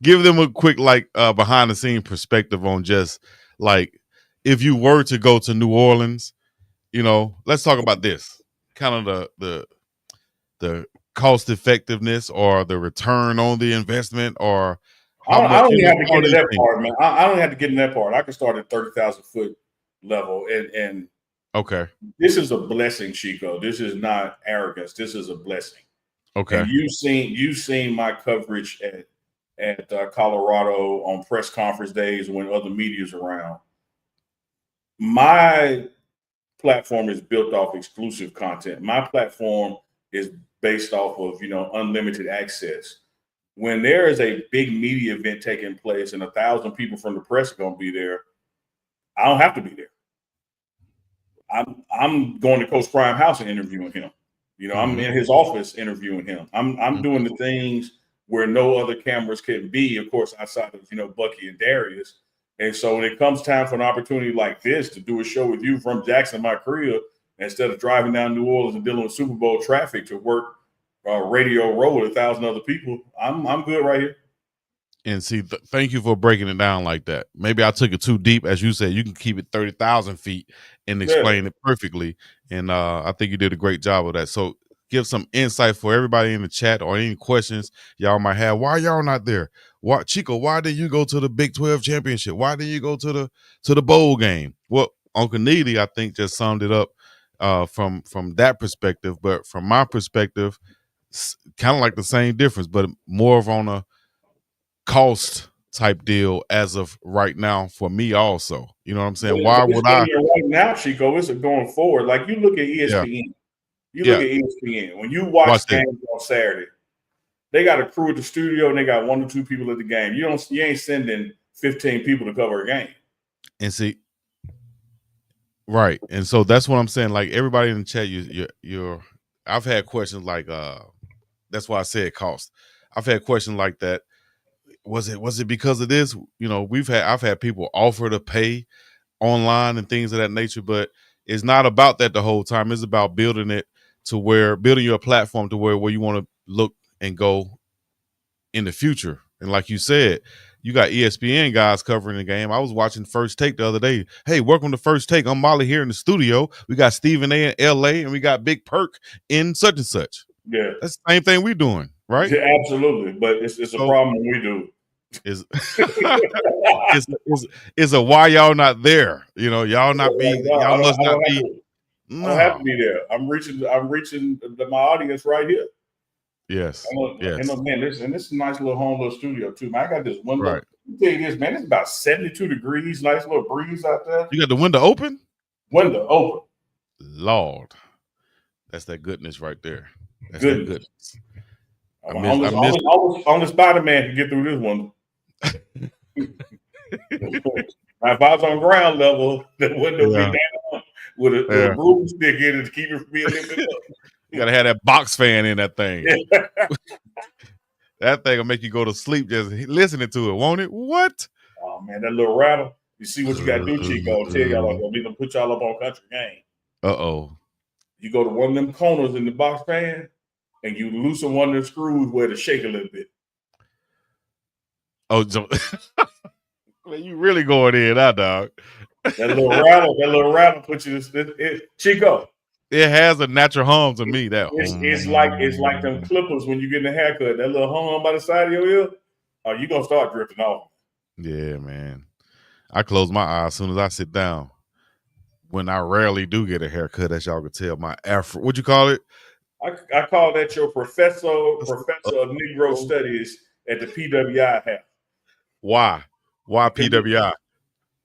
Give them a quick behind the scene perspective on just like if you were to go to New Orleans, let's talk about this kind of the cost effectiveness or the return on the investment or how much. I don't have to get in that part, man. I don't have to get in that part. I can start at 30,000 foot level, and okay, this is a blessing, Chico. This is not arrogance. This is a blessing. Okay, and you've seen my coverage at Colorado on press conference days when other media's around. My platform is built off exclusive content. My platform is based off of unlimited access. When there is a big media event taking place and 1,000 people from the press are going to be there, I don't have to be there. I'm going to Coach Prime House and interviewing him. I'm in his office interviewing him. I'm doing the things where no other cameras can be, of course, outside of Bucky and Darius. And so when it comes time for an opportunity like this to do a show with you from Jackson, my crib, instead of driving down New Orleans and dealing with Super Bowl traffic to work Radio Row with 1,000 other people, I'm good right here. And see, thank you for breaking it down like that. Maybe I took it too deep. As you said, you can keep it 30,000 feet and explain it perfectly. And I think you did a great job of that. So give some insight for everybody in the chat or any questions y'all might have. Why y'all not there? Why, Chico, why did you go to the Big 12 championship? Why did you go to the bowl game? Well, Uncle Needy, I think, just summed it up from that perspective. But from my perspective, kind of like the same difference, but more of on a cost type deal as of right now for me also. You know what I'm saying? Why would I? Right now, Chico, it's going forward. Like you look at ESPN. You look at ESPN. When you watch games on Saturday, they got a crew at the studio and they got 1 or 2 people at the game. You ain't sending 15 people to cover a game. And see, right. And so that's what I'm saying. Like everybody in the chat, you're I've had questions like that's why I said cost. I've had questions like that. Was it because of this? I've had people offer to pay online and things of that nature, but it's not about that the whole time. It's about building your platform to where you want to look and go in the future. And like you said, you got ESPN guys covering the game. I was watching First Take the other day. Hey, welcome to First Take. I'm Molly here in the studio. We got Stephen A in LA and we got Big Perk in such and such. Yeah. That's the same thing we're doing, right? Yeah, absolutely. But it's a problem when we do. Is a why y'all not there? Y'all not be. Y'all must not be. I don't have to be there. I'm reaching my audience right here. Yes. And man, this is a nice little home little studio too, man. I got this window. Right. I'll tell you this, man. It's about 72 degrees. Nice little breeze out there. You got the window open? Window open. Lord, that's that goodness right there. That's goodness. That goodness. Only Spider-Man can get through this one. If I was on ground level, the window be down with a broomstick in it to keep it from being lifted up. You gotta have that box fan in that thing. That thing will make you go to sleep just listening to it, won't it? What? Oh man, that little rattle. You see what you gotta do, Chico. I'll tell y'all, I'm gonna put y'all up on country game. You go to one of them corners in the box fan and you loosen one of the screws where to shake a little bit. Oh, man, you really going in, dog? That little rattle puts you. Chico. It has a natural hum to me. It's like them clippers when you get a haircut. That little hum by the side of your ear. Oh, you gonna start drifting off. Yeah, man. I close my eyes as soon as I sit down. When I rarely do get a haircut, as y'all can tell, my afro. What'd you call it? I call that your professor of Negro Studies at the PWI hat. Why? Why PWI?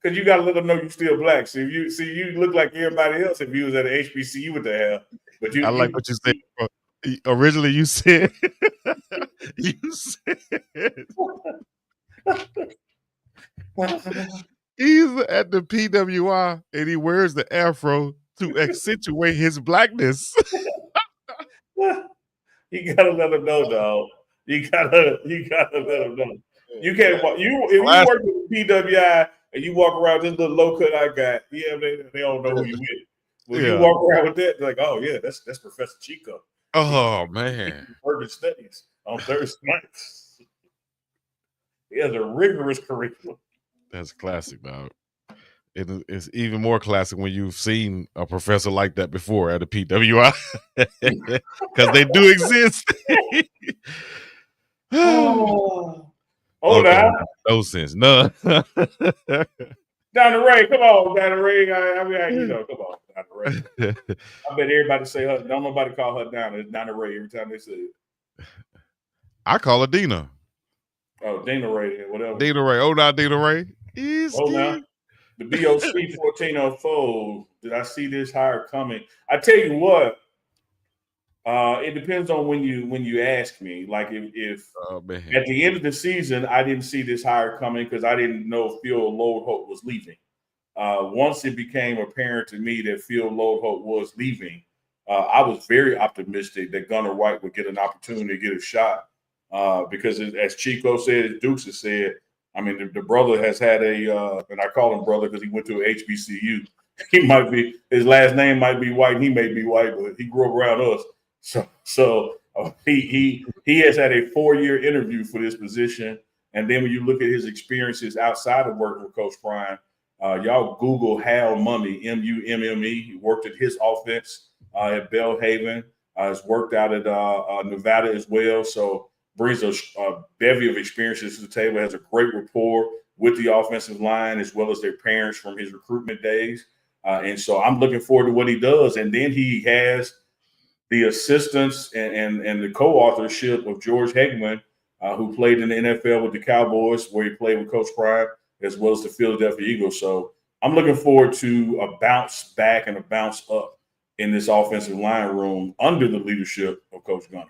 Because you got to let them know you're still black. So if you look like everybody else if you was at an HBCU with the hell. But I like what you said. Bro. Originally, you said he's at the PWI and he wears the afro to accentuate his blackness. You gotta let them know, dog. You gotta let them know. You can't walk. If you work with PWI and you walk around this little low cut I got, yeah, they don't know who you with. When you walk around with that, they're like, oh yeah, that's Professor Chico. Oh man, urban studies on Thursday nights. He has a rigorous curriculum. That's classic, dog. It's even more classic when you've seen a professor like that before at a PWI, because they do exist. Oh okay, now. no sense, none. Donna Ray, come on, Donna Ray. I mean, come on, Donna Ray. I bet everybody say her. Don't nobody call her Donna. It's Donna Ray every time they say it. I call her Dina. Oh, Dina Ray, whatever. Dina Ray. Oh, not Dina Ray. Now. The BOC 1404. Did I see this hire coming? I tell you what. It depends on when you ask me. Like if at the end of the season I didn't see this hire coming because I didn't know Phil Lodeholt was leaving. Once it became apparent to me that Phil Lodeholt was leaving, I was very optimistic that Gunnar White would get an opportunity to get a shot because as Chico said, as Dukes has said, I mean the brother has had and I call him brother because he went to HBCU. He might be his last name might be White, and he may be white, but he grew up around us. So he has had a 4-year interview for this position, and then when you look at his experiences outside of working with Coach Prime, y'all Google Hal Mumme, Mumme. He worked at his offense at Belhaven. Has worked out at Nevada as well. So brings a bevy of experiences to the table. Has a great rapport with the offensive line as well as their parents from his recruitment days. And so I'm looking forward to what he does. And then he has the assistance and the co-authorship of George Hageman, who played in the NFL with the Cowboys, where he played with Coach Prime, as well as the Philadelphia Eagles. So I'm looking forward to a bounce back and a bounce up in this offensive line room under the leadership of Coach Gunnar.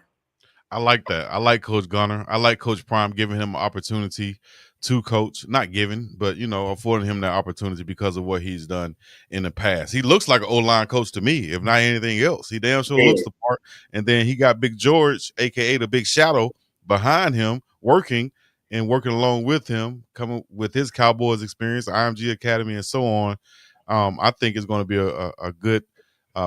I like that. I like Coach Gunnar. I like Coach Prime giving him an opportunity to coach, not giving, but affording him that opportunity because of what he's done in the past. He looks like an O-line coach to me, if not anything else. He damn sure looks the part. And then he got Big George, aka the Big Shadow, behind him, working along with him, coming with his Cowboys experience, IMG Academy, and so on. I think it's going to be a good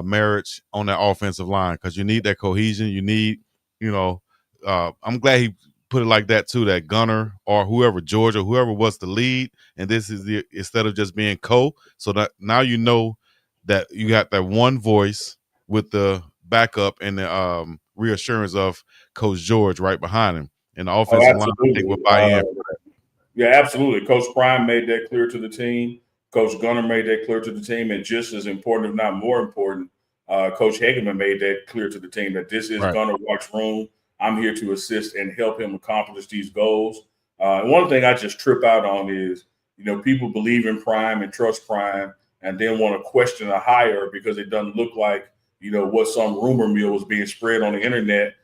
marriage on that offensive line because you need that cohesion. You need, I'm glad he put it like that too, that Gunnar or whoever, George or whoever was the lead, and this is the instead of just being so that now you know that you got that one voice with the backup and the reassurance of Coach George right behind him. And the offensive line, I think, will buy in. Yeah, absolutely. Coach Prime made that clear to the team. Coach Gunnar made that clear to the team. And just as important, if not more important, Coach Hageman made that clear to the team that this is Gunnar White's room. I'm here to assist and help him accomplish these goals. One thing I just trip out on is, people believe in Prime and trust Prime and then want to question a hire because it doesn't look like, what some rumor mill was being spread on the internet,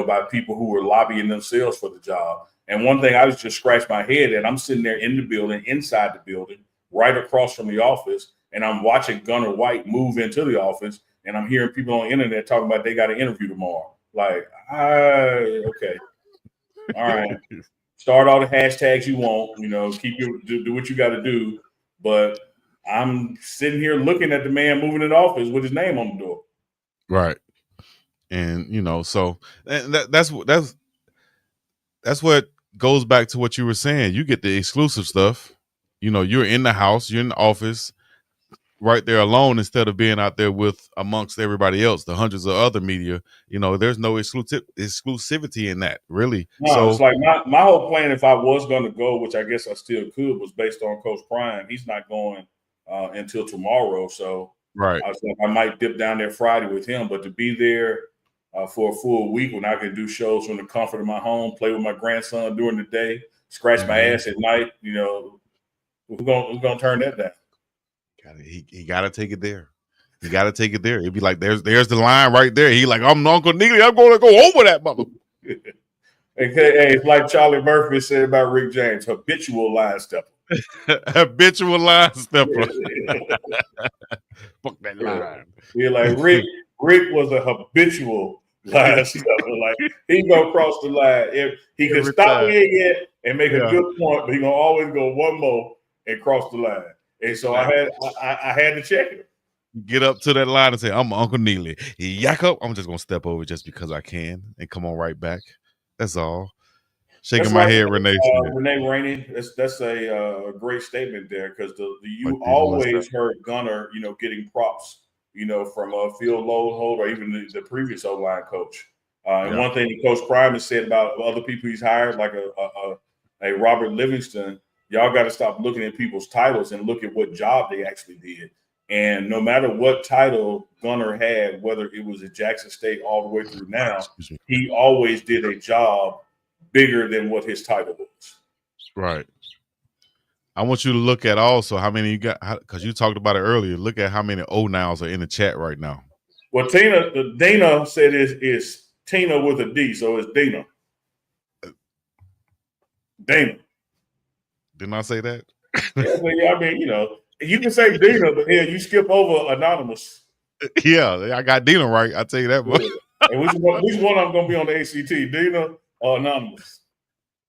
by people who were lobbying themselves for the job. And one thing I was just scratched my head at, I'm sitting there in the building, inside the building, right across from the office, and I'm watching Gunnar White move into the office, and I'm hearing people on the internet talking about they got an interview tomorrow. Like, okay. All right. Start all the hashtags you want, do what you got to do. But I'm sitting here looking at the man moving in the office with his name on the door. Right. And, so that's what goes back to what you were saying. You get the exclusive stuff. You're in the house, you're in the office right there alone instead of being out there with amongst everybody else, the hundreds of other media. There's no exclusivity in that, really. No, so it's like my whole plan, if I was going to go, which I guess I still could, was based on Coach Prime. He's not going until tomorrow. So right. I might dip down there Friday with him, but to be there for a full week when I can do shows from the comfort of my home, play with my grandson during the day, scratch my ass at night. You know, we're gonna turn that down. He got to take it there. You got to take it there. It'd be like, there's the line right there. He like, I'm Uncle Neely. I'm going to go over that mother. Hey, it's like Charlie Murphy said about Rick James, habitual line stepper. Habitual line stepper. Fuck that line. Yeah, like Rick was a habitual line stepper. Like he gonna cross the line. If he can stop me again and make a good point, but he gonna always go one more and cross the line. And so I had to check it. Get up to that line and say, I'm Uncle Neely. Yak up. I'm just gonna step over just because I can and come on right back. That's all. Shaking my head, Renee. Renee Rainey. That's a great statement there because you always heard Gunner, you know, getting props, you know, from Phil Lodehold or even the previous O-line coach. And one thing that Coach Prime has said about other people he's hired, like a Robert Livingston, y'all got to stop looking at people's titles and look at what job they actually did. And no matter what title Gunner had, whether it was at Jackson State all the way through now, he always did a job bigger than what his title was. Right. I want you to look at also how many you got, because you talked about it earlier. Look at how many O-nows are in the chat right now. Well, Dana said is Tina with a D, so it's Dana. Dana. Didn't I say that? Yeah, I mean, you know, you can say Dina, but yeah, you skip over Anonymous. Yeah, I got Dina right. I tell you that much. And which one I'm going to be on the ACT, Dina or Anonymous?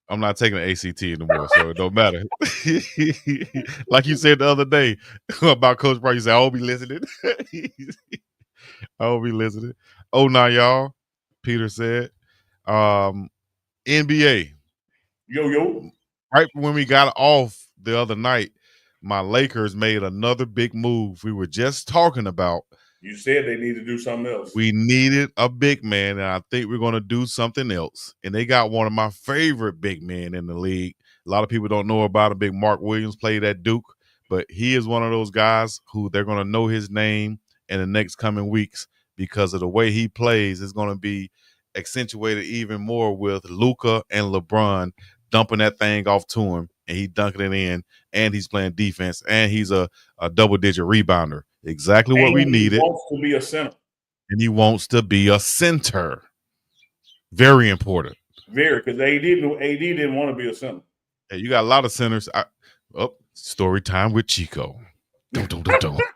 I'm not taking the ACT anymore, so it don't matter. Like you said the other day about Coach Price, you said, I won't be listening. I won't be listening. Oh, now, y'all, Peter said. NBA. Yo. Right when we got off the other night, my Lakers made another big move. We were just talking about. You said they need to do something else. We needed a big man, and I think we're going to do something else. And they got one of my favorite big men in the league. A lot of people don't know about him. Big Mark Williams played at Duke, but he is one of those guys who they're going to know his name in the next coming weeks because of the way he plays. Is going to be accentuated even more with Luka and LeBron dumping that thing off to him, and he dunking it in, and he's playing defense, and he's a double-digit rebounder. Exactly what we needed. He wants to be a center. And he wants to be a center. Very important. Very, because AD didn't want to be a center. Hey, you got a lot of centers. Story time with Chico. Here we go, y'all.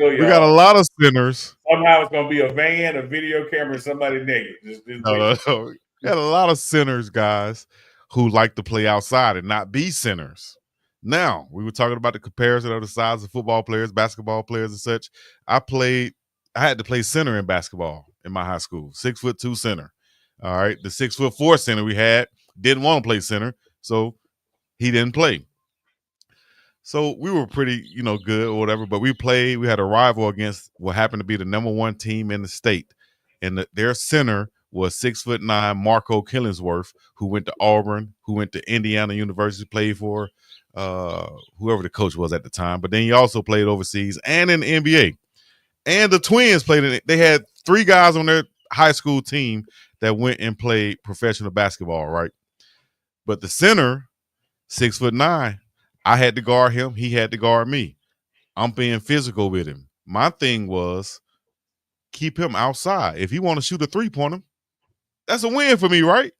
We got a lot of centers. Somehow it's going to be a van, a video camera, and somebody naked. No. We got a lot of centers, guys, who like to play outside and not be centers. Now, we were talking about the comparison of the size of football players, basketball players, and such. I had to play center in basketball in my high school, 6'2" center. All right. The 6'4" center we had didn't want to play center, so he didn't play. So we were pretty, good or whatever, but we had a rival against what happened to be the number one team in the state. And their center was 6'9" Marco Killingsworth, who went to Auburn, who went to Indiana University, played for whoever the coach was at the time. But then he also played overseas and in the NBA. And the Twins played in it. They had 3 guys on their high school team that went and played professional basketball, right? But the center, 6'9", I had to guard him. He had to guard me. I'm being physical with him. My thing was keep him outside. If he want to shoot a 3-pointer, that's a win for me, right?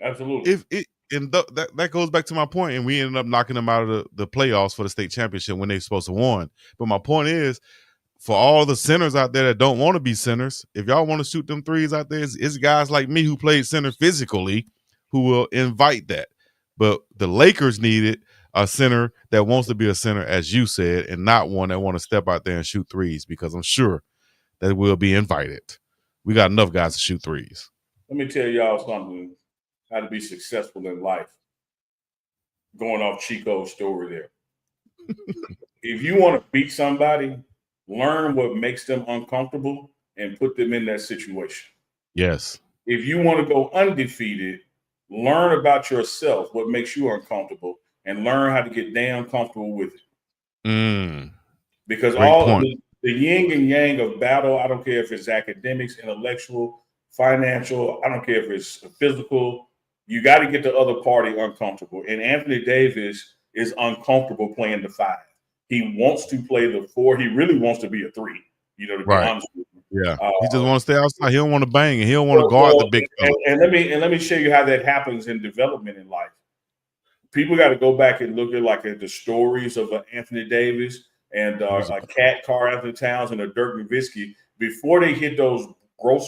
Absolutely. That goes back to my point, and we ended up knocking them out of the playoffs for the state championship when they're supposed to won. But my point is, for all the centers out there that don't want to be centers, if y'all want to shoot them threes out there, it's guys like me who played center physically who will invite that. But the Lakers needed a center that wants to be a center, as you said, and not one that want to step out there and shoot threes, because I'm sure that will be invited. We got enough guys to shoot threes. Let me tell y'all something, how to be successful in life. Going off Chico's story there. If you want to beat somebody, learn what makes them uncomfortable and put them in that situation. Yes. If you want to go undefeated, learn about yourself, what makes you uncomfortable, and learn how to get damn comfortable with it. Because all the yin and yang of battle, I don't care if it's academics, intellectual, financial. I don't care if it's physical. You got to get the other party uncomfortable. And Anthony Davis is uncomfortable playing the 5. He wants to play the 4. He really wants to be a 3. To be Right. honest with you. Yeah. He just want to stay outside. He don't want to bang, and he don't want to guard the big fella. And let me show you how that happens in development in life. People got to go back and look at the stories of Anthony Davis and a Cat Carl Anthony Towns and a Dirk Nowitzki. Before they hit those growth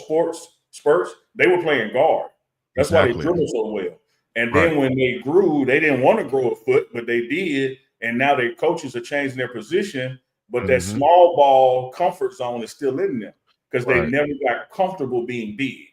spurts, they were playing guard. That's why they dribbled so well. And then when they grew, they didn't want to grow a foot, but they did. And now their coaches are changing their position, but that small ball comfort zone is still in them because they never got comfortable being big.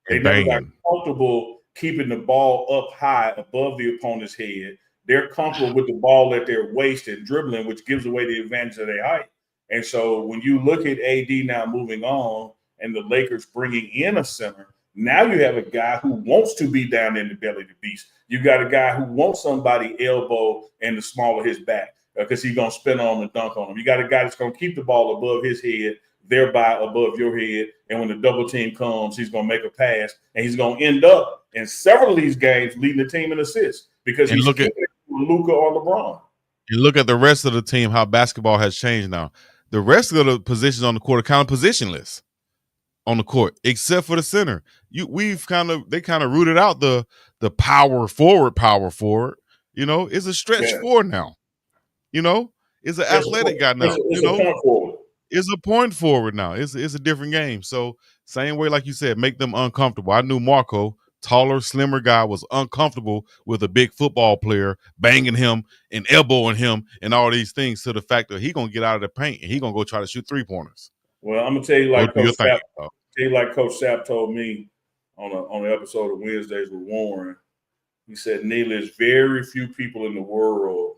They never got comfortable keeping the ball up high above the opponent's head. They're comfortable with the ball at their waist and dribbling, which gives away the advantage of their height. And so when you look at AD now moving on and the Lakers bringing in a center, now you have a guy who wants to be down in the belly of the beast. You got a guy who wants somebody elbow in the small of his back because he's going to spin on and dunk on him. You got a guy that's going to keep the ball above his head, thereby above your head. And when the double team comes, he's going to make a pass, and he's going to end up in several of these games leading the team in assists because he's looking at Luka or LeBron. You look at the rest of the team, how basketball has changed now. The rest of the positions on the court are kind of positionless on the court, except for the center. They kind of rooted out the power forward. It's a stretch 4 now. It's an athletic guy now. It's a point forward. It's a point forward now. It's a different game. So same way, like you said, make them uncomfortable. I knew Marco, taller, slimmer guy, was uncomfortable with a big football player banging him and elbowing him and all these things, to the fact that he gonna get out of the paint and he gonna go try to shoot 3-pointers. Well, I'm gonna tell you Coach Sapp told me on the episode of Wednesdays with Warren. He said, Neil, there's very few people in the world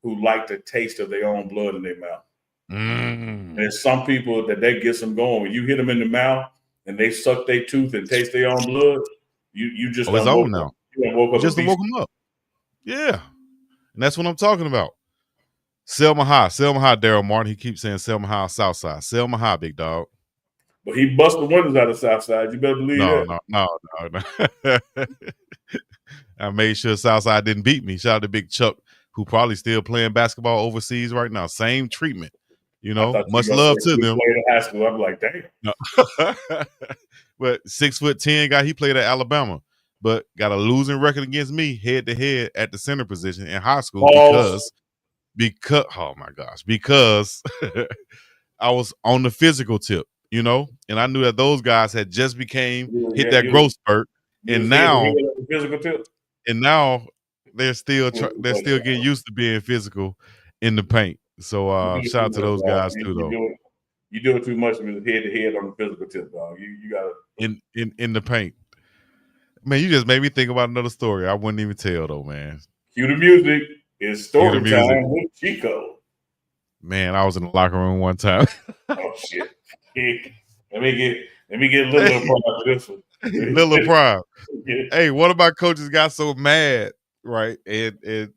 who like the taste of their own blood in their mouth. There's some people that gets them going. When you hit them in the mouth and they suck their tooth and taste their own blood, you just it's on now. You woke up just to woke them up. Yeah, and that's what I'm talking about. Selma High, Daryl Martin. He keeps saying Selma High, Southside. Selma High, big dog. But he bust the windows out of Southside. You better believe that. No. I made sure Southside didn't beat me. Shout out to Big Chuck, who probably still playing basketball overseas right now. Same treatment. Much love to them. High school. I'm like, damn. No. But 6'10" guy, he played at Alabama, but got a losing record against me head to head at the center position in high school because oh my gosh, because I was on the physical tip, and I knew that those guys had just hit that growth spurt, and now physical tip. And now they're still getting used to being physical in the paint. So shout out to those guys too, though. You do it too much with head to head on the physical tip, dog. You gotta in the paint. Man, you just made me think about another story I wouldn't even tell though, man. Cue the music. It's story time with Chico. Man, I was in the locker room one time. Oh shit! Let me get a little prime for this one. Little prime. Hey, one of my coaches got so mad, right? And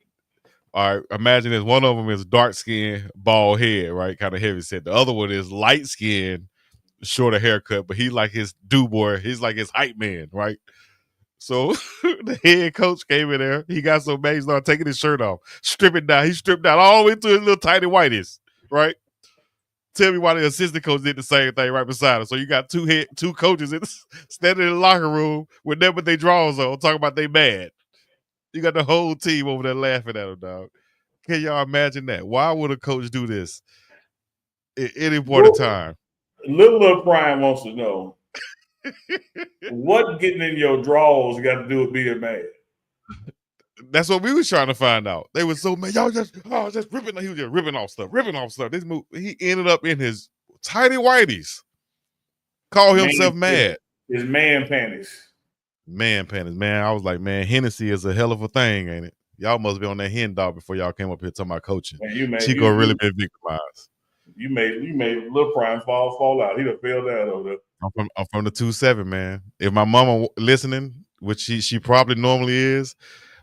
all right, imagine this. One of them is dark skin, bald head, right? Kind of heavy set. The other one is light skin, shorter haircut, but he like his boy. He's like his hype man, right? So the head coach came in there. He got so mad, he started taking his shirt off, stripping down. He stripped down all the way to his little tiny whiteies, right? Tell me why the assistant coach did the same thing right beside him. So you got two coaches standing in the locker room with them with their drawers on, talking about they mad. You got the whole team over there laughing at him, dog. Can y'all imagine that? Why would a coach do this at any point in time? Little Brian wants to know what getting in your drawers got to do with being mad. That's what we was trying to find out. They were so mad. Y'all just ripping. He was just ripping off stuff. This move, he ended up in his tidy whities. Call himself mad. His man panties. Man panties, man. I was like, man, Hennessy is a hell of a thing, ain't it? Y'all must be on that hen dog before y'all came up here talking about coaching. Man, Chico really been victimized. You made Lil Prime fall out. He done fell down over there. I'm from the 2-7, man. If my mama listening, which she probably normally is,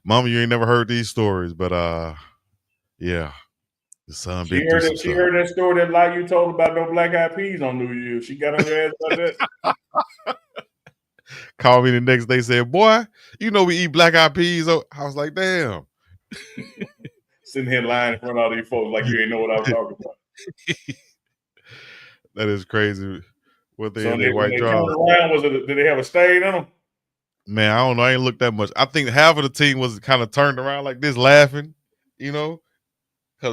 Mama, you ain't never heard these stories, but yeah. The son she heard that story, that lie you told about no black eyed peas on New Year's. She got on your ass about that. Called me the next day, said, "Boy, you know we eat black eyed peas." I was like, "Damn." Sitting here lying in front of all these folks like you ain't know what I was talking about. That is crazy. What they So in their when white they turned drawers? around, did they have a stain on them? Man, I don't know. I ain't looked that much. I think half of the team was kind of turned around like this, laughing. Because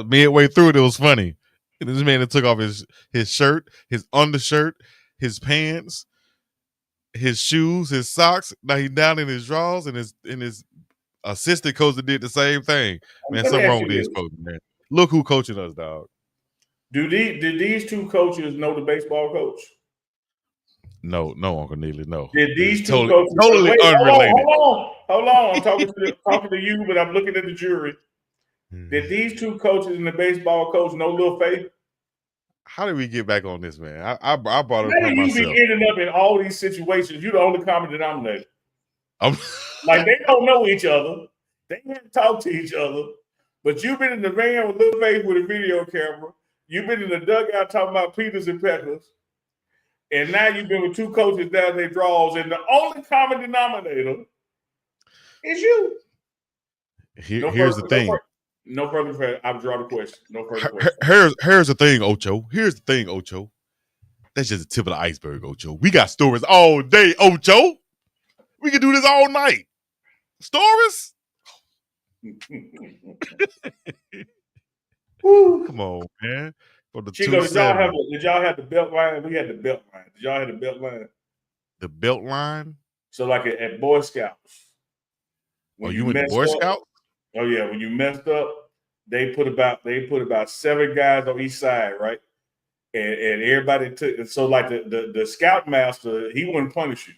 midway through it was funny. And this man that took off his shirt, his undershirt, his pants, his shoes, his socks. Now he's down in his drawers, and his assistant coach did the same thing. Man, Let me something ask wrong you with these this. coaches, man. Look who coaching us, dog. Did these two coaches know the baseball coach? No, Uncle Neely, no. Did these two totally, coaches? totally Wait, unrelated. hold on. I'm talking to you, but I'm looking at the jury. Did these two coaches and the baseball coach know Lil Faith? How did we get back on this, man? I brought it How upon do you myself. be ending up in all these situations? You're the only common denominator. Like they don't know each other. They haven't talked to each other. But you've been in the van with Lil Faith with a video camera. You've been in the dugout talking about Peters and Peckers. And now you've been with two coaches down their draws, and the only common denominator is you. Here's the thing. No further. I'll draw the question. No further question. Here's the thing, Ocho. Here's the thing, Ocho. That's just the tip of the iceberg, Ocho. We got stories all day, Ocho. We can do this all night. Stories? Come on, man. For the Chico, did y'all have the belt line? We had the belt line. Did y'all have the belt line? The belt line? So like at Boy Scouts. When you went to Boy Scouts? Oh yeah, when you messed up, they put about 7 guys on each side, right? And everybody took. So like the scoutmaster, he wouldn't punish you.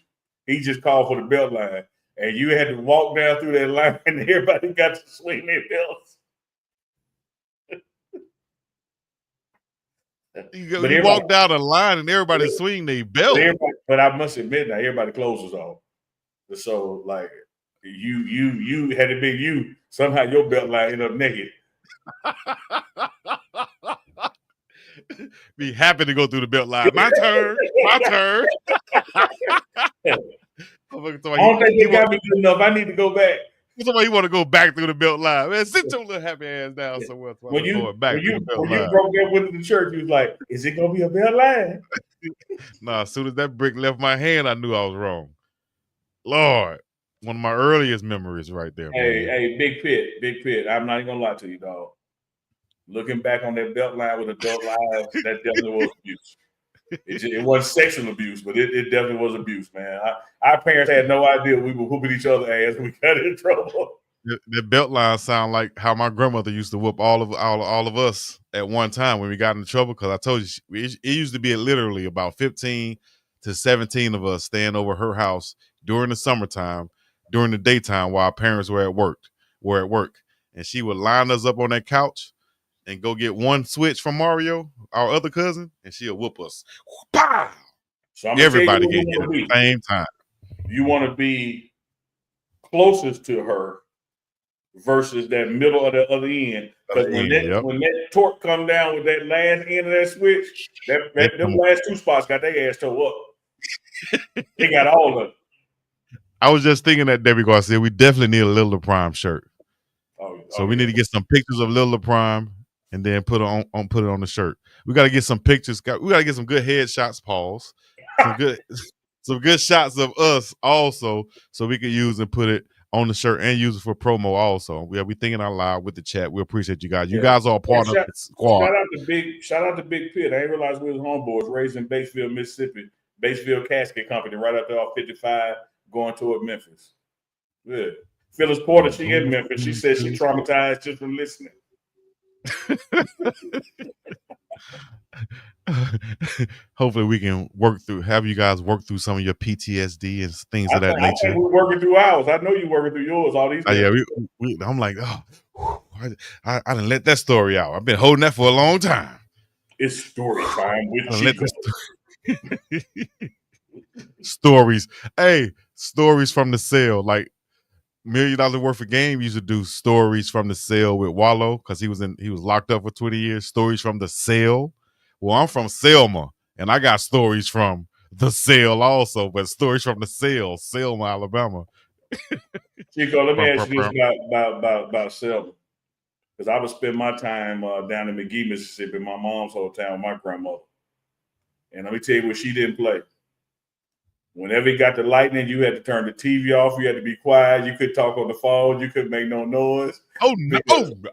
He just called for the belt line, and you had to walk down through that line, and everybody got to swing their belts. You walk down the line, and everybody swing their belt. But I must admit, now everybody closes off. So like you had it been you, somehow your belt line ended up naked. Be happy to go through the belt line. My turn. My turn. I don't think you got me good enough. I need to go back. Somebody want to go back through the belt line. Man, sit your little happy ass down somewhere. When you broke that with the church, you was like, is it gonna be a belt line? Nah, as soon as that brick left my hand, I knew I was wrong. Lord, one of my earliest memories right there. Hey, Big Pit. I'm not even gonna lie to you, dog. Looking back on that belt line with adult lives, that definitely was abuse. It wasn't sexual abuse, but it definitely was abuse, man. Our parents had no idea we were whooping each other's ass when we got in trouble. The belt line sound like how my grandmother used to whoop all of us at one time when we got into trouble. Because I told you, it used to be literally about 15 to 17 of us staying over her house during the summertime, during the daytime while our parents were at work. And she would line us up on that couch and go get one switch from Mario, our other cousin, and she'll whoop us. Pow! So everybody get hit at the same time. You want to be closest to her versus that middle of the other end. Because when that torque come down with that last end of that switch, them last 2 spots got their ass toe up. They got all of it. I was just thinking that, Debbie Garcia, we definitely need a Lil Prime shirt. So we need to get some pictures of Lil Prime and then put it on the shirt. We got to get some pictures. We got to get some good headshots, Pauls. Some good shots of us also, so we can use and put it on the shirt and use it for promo also. We thinking out loud with the chat. We appreciate you guys. You guys are part of the squad. Shout out to Big Pit. I didn't realize we was homeboys raised in Batesville, Mississippi. Batesville Casket Company, right up there off 55, going toward Memphis. Good. Phyllis Porter, she in Memphis. She said she traumatized just from listening. Hopefully we can have you guys work through some of your PTSD and things of that nature. I think we're working through ours. I know you're working through yours. All these. I'm like, I didn't let that story out. I've been holding that for a long time. It's story time with Chico. Stories. Hey, stories from the cell. Like $1 million worth of game used to do stories from the cell with Wallow because he was locked up for 20 years. Stories from the cell. Well, I'm from Selma, and I got stories from the sale also, but stories from the sale, Selma, Alabama. Chico, let me Brum, ask brum, you this brum. about Selma. Because I would spend my time down in McGee, Mississippi, my mom's hometown with my grandmother. And let me tell you what she didn't play. Whenever it got the lightning, you had to turn the TV off. You had to be quiet. You could talk on the phone. You couldn't make no noise. Oh no!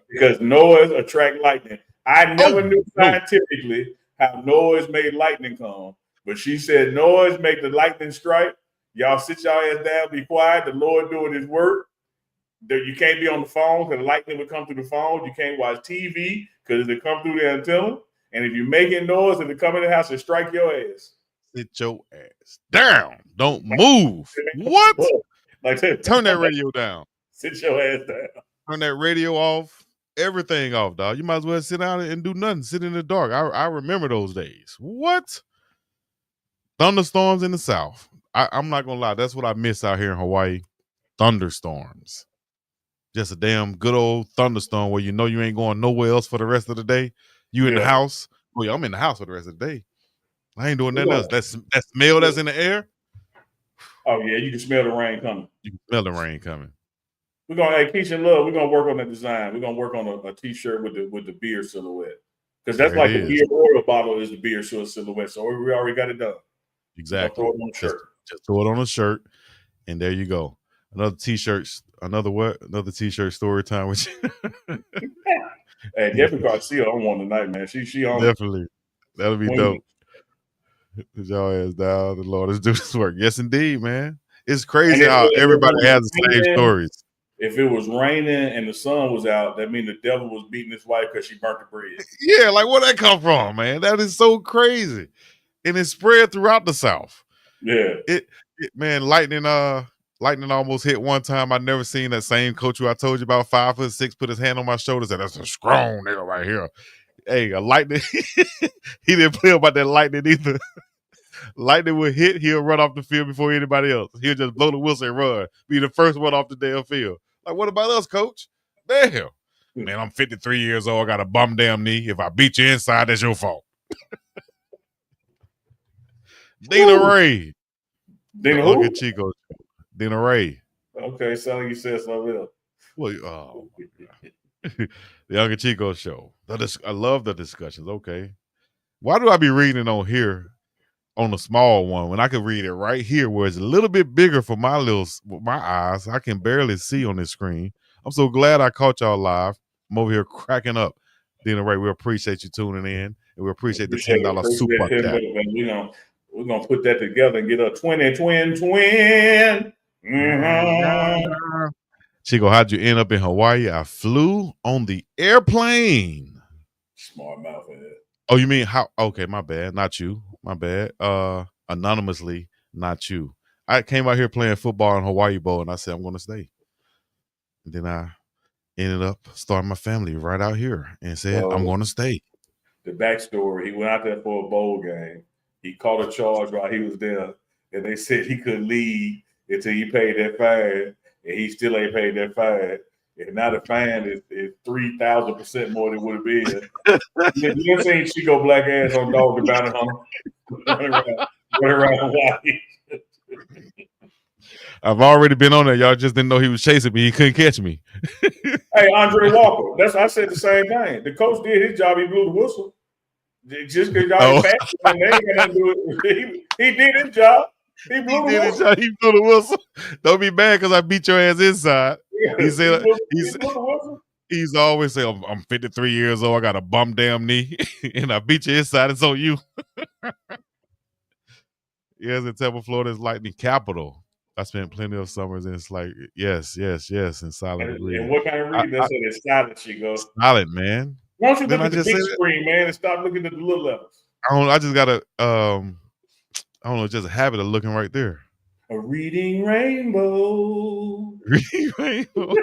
Because noise attract lightning. I never knew no. scientifically how noise made lightning come. But she said noise make the lightning strike. Y'all sit y'all ass down, be quiet. The Lord doing his work. You can't be on the phone because lightning would come through the phone. You can't watch TV because it come through the antenna. And if you're making noise, if it come in the house, it strike your ass. Sit your ass down. Don't move. What? Like Turn that radio down. Sit your ass down. Turn that radio off. Everything off, dog. You might as well sit down and do nothing. Sit in the dark. I remember those days. What? Thunderstorms in the South. I'm not gonna lie. That's what I miss out here in Hawaii. Thunderstorms. Just a damn good old thunderstorm where you know you ain't going nowhere else for the rest of the day. You in the house. Oh yeah, I'm in the house for the rest of the day. I ain't doing nothing else. That smell that's in the air. Oh yeah, you can smell the rain coming. You can smell the rain coming. We're gonna, hey, Keisha and Love, we're gonna work on the design. We're gonna work on a t-shirt with the beer silhouette. Because that's There like it the is. beer oil bottle is the beer silhouette. So we already got it done. Exactly. Throw it on a shirt. Just throw it on a shirt, and there you go. Another t-shirt. Another what? Another t-shirt story time with you. Hey, Debbie Garcia on one tonight, man. She on Definitely. That'll be dope. Put y'all ass down. The Lord is doing this work. Yes, indeed, man. It's crazy how everybody has the same stories. If it was raining and the sun was out, that means the devil was beating his wife because she burnt the bread. Yeah, like where'd that come from, man? That is so crazy. And it spread throughout the South. Yeah. It man, lightning almost hit one time. I never seen that same coach who I told you about, 5'6", put his hand on my shoulder, said, "That's a strong nigga right here." Hey, a lightning. He didn't play about that lightning either. Lightning would hit, he'll run off the field before anybody else. He'll just blow the whistle and run. Be the first one off the damn field. Like, what about us, coach? Damn. Man, I'm 53 years old. I got a bum damn knee. If I beat you inside, that's your fault. Dina Ray. Dina Look who? at Chico. Dina Ray. Okay, so you said something else. Well, oh, the Uncle Chico show. I love the discussions. Okay. Why do I be reading it on here on the small one when I can read it right here where it's a little bit bigger for my eyes? I can barely see on this screen. I'm so glad I caught y'all live. I'm over here cracking up. Dina Ray, we appreciate you tuning in, and we appreciate the $10 super chat. We're gonna put that together and get a twin. Mm-hmm. Chico, how'd you end up in Hawaii? I flew on the airplane. Smart mouth in it. Oh, you mean how? Okay, my bad. Not you. My bad. Anonymously, not you. I came out here playing football in Hawaii Bowl, and I said I'm going to stay. And then I ended up starting my family right out here, and said I'm going to stay. The backstory: he went out there for a bowl game. He caught a charge while he was there, and they said he couldn't leave until he paid that fine, and he still ain't paid that fine. And now the fine is 3,000% more than what it been. You ever seen Chico black ass on Dog the Bounty Hunter? Running around Hawaii. I've already been on there. Y'all just didn't know he was chasing me. He couldn't catch me. Hey, Andre Walker. I said the same thing. The coach did his job. He blew the whistle. Just because y'all ain't fast, they ain't got nothing to do with it. He did his job. He blew the whistle. He blew the whistle. Don't be mad because I beat your ass inside. He said he's always say, I'm 53 years old. I got a bum damn knee, and I beat you inside. It's on you. Yes, in Tampa, Florida is lightning capital. I spent plenty of summers, and it's like yes, in silent agreement. And what kind of reading? That's it's silent, Chico. Silent, man. Why don't you look at the big screen, man, and stop looking at the little levels? I just gotta I don't know, just a habit of looking right there. A reading rainbow. Reading rainbow.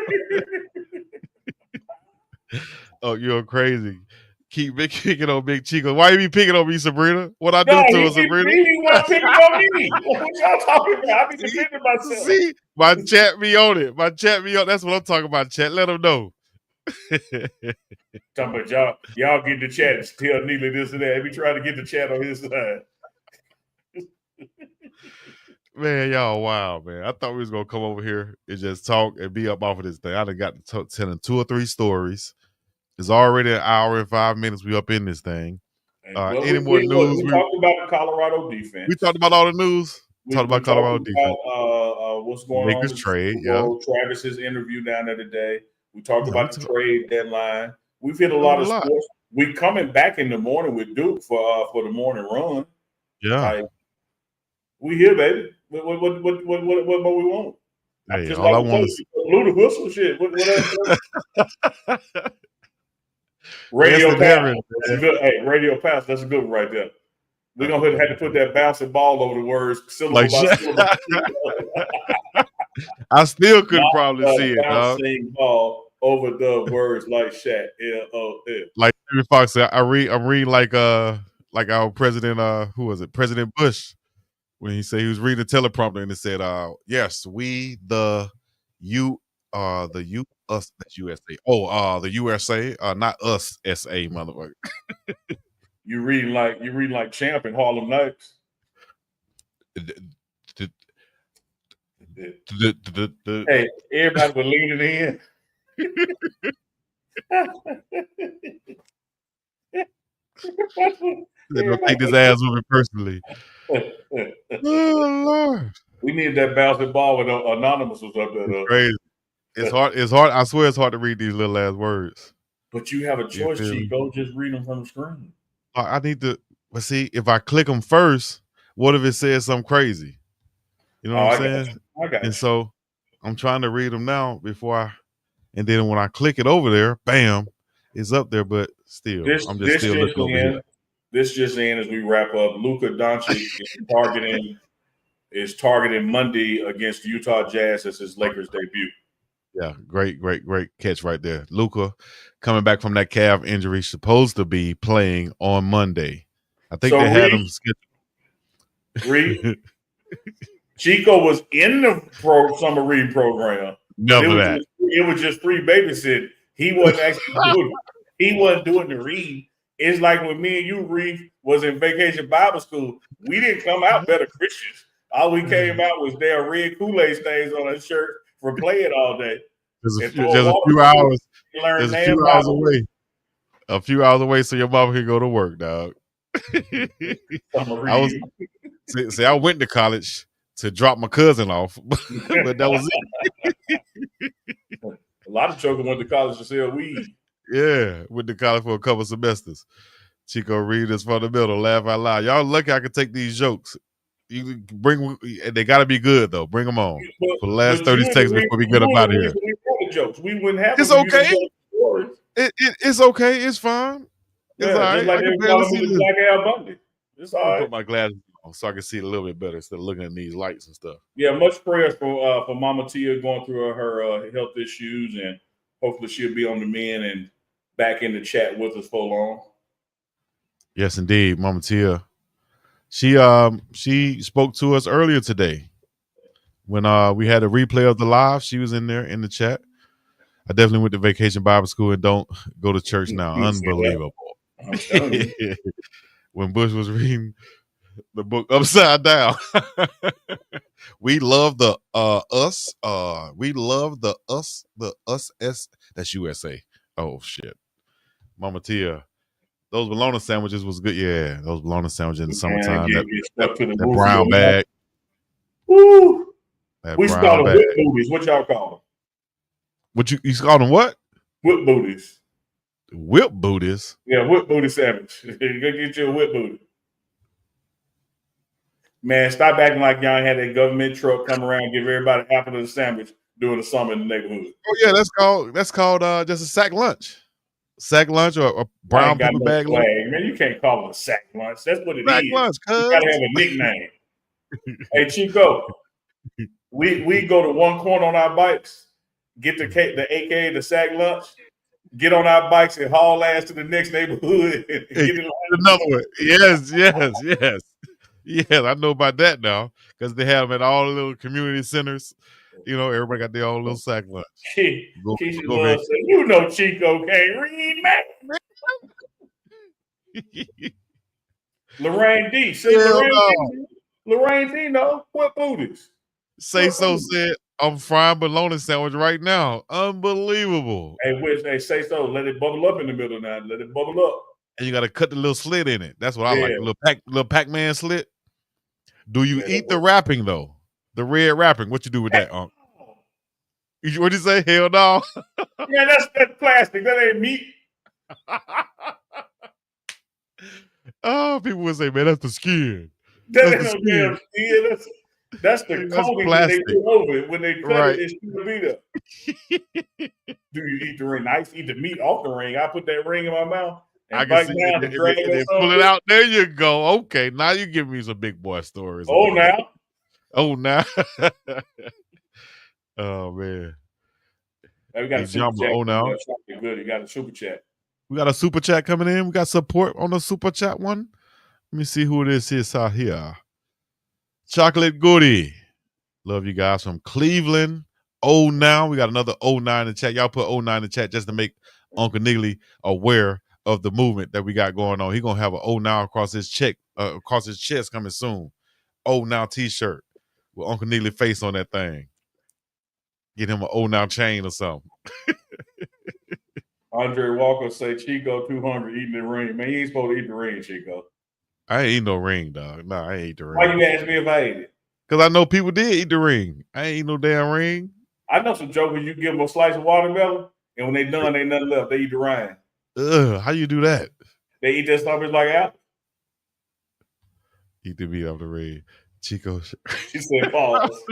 Oh, you're crazy. Keep picking on Big Chico. Why you be picking on me, Sabrina? What I do to her, Sabrina? He was picking on me. What y'all talking about? I be defending myself. See, my chat be on it. That's what I'm talking about, chat. Let them know. Talking about y'all get the chat and tell Neely this and that. He be trying to get the chat on his side. Man, y'all wild, man. I thought we was gonna come over here and just talk and be up off of this thing. I done got to telling 2 or 3 stories. It's already an hour and 5 minutes. We up in this thing. Well, Any more news? we talked about the Colorado We defense. talked about all the news. We Talked about talked Colorado defense. about what's going on Lakers in the trade, Super yeah. Bowl. Travis's interview down there today. We talked Yeah, about the trade deadline. We've hit a covered lot a of lot. sports. We coming back in the morning with Duke for the morning run. Yeah. Like, we here, baby. What more we want? Hey, Just all like I to want say, blew the whistle, shit. What else? is Radio Instant pass. hearing, That's man. a good. Hey, radio pass. That's a good one right there. We're gonna have to put that bouncing ball over the words syllable Like by syllable. I still couldn't Not probably see it, dog. bouncing ball over the words like Shaq. LOL. Like Jimmy Fox said, I'm reading like our president, who was it? President Bush, when he said he was reading the teleprompter and it said, yes, we the us, that's USA. Oh, the USA, not us, SA, motherfucker. You reading like Champ and Harlem Nights. Hey, everybody was leaning in. They don't take this ass moving personally. Oh Lord, we need that bouncing ball when Anonymous was up there. it's crazy. It's hard. It's hard. I swear, it's hard to read these little ass words. But you have a choice, Chico. Just read them from the screen. I need to. But see, if I click them first, what if it says something crazy? You know what I'm saying? I got you. And so I'm trying to read them now and then when I click it over there, bam, it's up there. But still, I'm just still looking over here. This just in as we wrap up. Luka Doncic is targeting Monday against the Utah Jazz as his Lakers debut. Yeah, great catch right there. Luka coming back from that calf injury, supposed to be playing on Monday. I think they had him scheduled. Chico was in the summer reading program. It was just free babysitting. He wasn't actually doing the read. It's like when me and you, Reef, was in vacation Bible school. We didn't come out better Christians. All we came out was their red Kool-Aid stains on our shirt for playing all day. Just a few hours. Just a few hours away. A few hours away, so your mama can go to work, dog. I went to college to drop my cousin off, but that was it. A lot of children went to college to sell weed. Yeah, went to college for a couple semesters. Chico read this from the middle, laugh out loud. Y'all lucky I can take these jokes. You bring, they got to be good though. Bring them on for the last 30 seconds before we get up out of here. Jokes. We wouldn't have. It's okay. It's okay. It's fine. It's all right. Just like they call me the Black Al Bundy. It's all right. Put my glasses on so I can see it a little bit better instead of looking at these lights and stuff. Yeah, much prayers for Mama Tia going through her health issues, and hopefully she'll be on the mend and back in the chat with us for long. Yes, indeed, Mama Tia. She spoke to us earlier today when we had a replay of the live. She was in there in the chat. I definitely went to Vacation Bible School and don't go to church now. Unbelievable. When Bush was reading the book upside down. We love the us. We love the us. That's USA. Oh shit, Mama Tia. Those bologna sandwiches was good. Yeah, those bologna sandwiches in the summertime. That brown bag. Woo! We call them whip booties. What y'all call them? What you call them? What? Whip booties. Whip booties? Yeah, whip booty sandwich. Go get you a whip booty. Man, stop acting like y'all had that government truck come around and give everybody half of the sandwich during the summer in the neighborhood. Oh yeah, that's called just a sack lunch. Sack lunch or a brown paper bag lunch. Man, you can't call it a sack lunch. That's what it sack is. Lunch, you gotta have a nickname. Hey Chico, we go to one corner on our bikes, get the AKA the sack lunch, get on our bikes and haul ass to the next neighborhood and get another one. Yes. Yes, I know about that now because they have them at all the little community centers. You know, everybody got their own little sack lunch. Keisha Love said, you know Chico can't read, man. Lorraine D. Say Lorraine D. Lorraine Dino, what booties? Say so said, I'm frying bologna sandwich right now. Unbelievable. Hey, say so. Let it bubble up in the middle now. Let it bubble up. And you got to cut the little slit in it. That's what I like. Yeah. Little Pac-Man slit. Do you eat the wrapping though? The red wrapping. What you do with that, Unc? What'd you say? Hell no. Yeah, that's plastic. That ain't meat. Oh, people would say, man, that's the skin. That ain't no damn skin. That's the coating that they put over it. When they cut it, it shouldn't be there. Do you eat the ring? I used to eat the meat off the ring. I put that ring in my mouth and I can see it, and pull it out. There you go. Okay, now you give me some big boy stories. Oh, now. Oh, man. Hey, we got a super chat. Oh, now. Good. You got a super chat. We got a super chat coming in. We got support on the super chat one. Let me see who it is out here. Chocolate Goody. Love you guys from Cleveland. Oh, now. We got another 09 in the chat. Y'all put 09 in the chat just to make Uncle Niggly aware of the movement that we got going on. He's going to have an oh now across his chest coming soon. Oh now t-shirt with Uncle Niggly face on that thing. Get him an oh now chain or something. Andre Walker say Chico too hungry eating the ring. Man, you ain't supposed to eat the ring, Chico. I ain't eat no ring, dog. No, I ain't eat the ring. Why you ask me if I ate it? Because I know people did eat the ring. I ain't eat no damn ring. I know some jokers, you give them a slice of watermelon, and when they done, ain't nothing left. They eat the rind. How you do that? They eat that stuff like apple. Eat the meat off the ring. Chico. She said pause.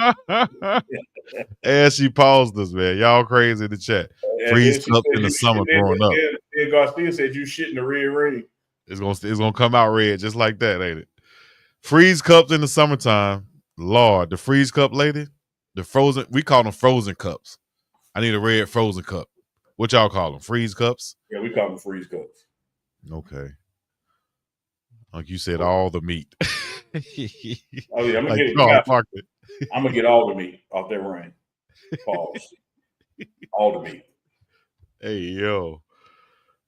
And she paused us, man. Y'all crazy in the chat. Freeze cups in the summer growing up. And Garcia said you shit in the red ring. It's gonna come out red just like that, ain't it? Freeze cups in the summertime. Lord, the freeze cup lady, the frozen, we call them frozen cups. I need a red frozen cup. What y'all call them? Freeze cups? Yeah, we call them freeze cups. Okay. Like you said, all the meat. Oh yeah, I'm gonna get all the meat off that ring. Pause. All the meat. Hey yo.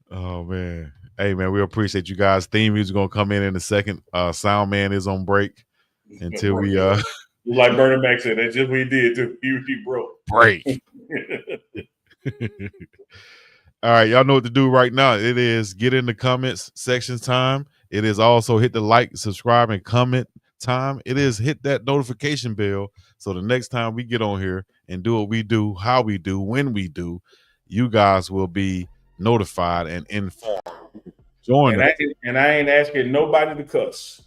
Oh man. Hey man, we appreciate you guys. Theme music gonna come in a second. Sound man is on break until we like Bernie Mac said, that's just what he did too. He broke. Break. All right, y'all know what to do right now. It is get in the comments section time. It is also hit the like, subscribe, and comment time. It is hit that notification bell so the next time we get on here and do what we do, how we do, when we do, you guys will be notified and informed. Join us. And I ain't asking nobody to cuss.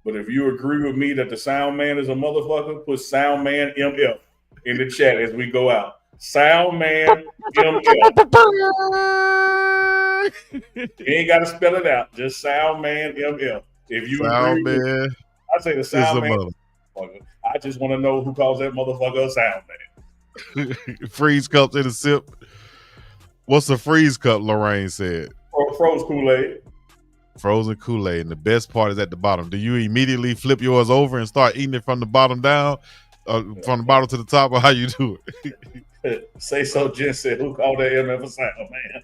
But if you agree with me that the sound man is a motherfucker, put sound man MF in the chat as we go out. Sound man MF. You ain't got to spell it out. Just sound man MF. If you sound agree man, with, I say the sound man. I just want to know who calls that motherfucker a sound man. Freeze cups in a sip. What's a freeze cup? Lorraine said. Frozen Kool-Aid. Frozen Kool-Aid. And the best part is at the bottom. Do you immediately flip yours over and start eating it from the bottom down? From the bottom to the top, or how you do it? Say so, Jen said, who called that MF a sound man?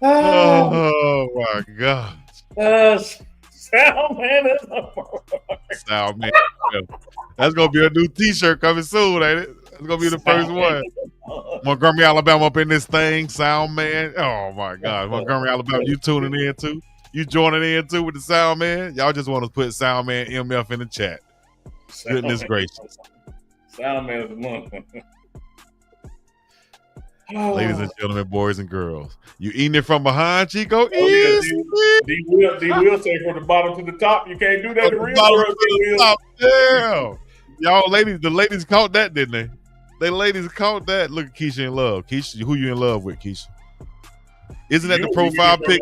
Oh my God. Sound man is Sound man. That's gonna be a new t-shirt coming soon, ain't it? That's gonna be the first one. Montgomery, Alabama up in this thing, sound man. Oh my God. Montgomery, Alabama, you tuning in too? You joining in too with the sound man? Y'all just want to put sound man MF in the chat. Goodness gracious. Sound man is one. Ladies and gentlemen, boys and girls, you eating it from behind, Chico? D will say from the bottom to the top. You can't do that. Yeah, y'all, the ladies caught that, didn't they? The ladies caught that. Look at Keisha in love. Keisha, who you in love with, Keisha? Isn't that the profile pic?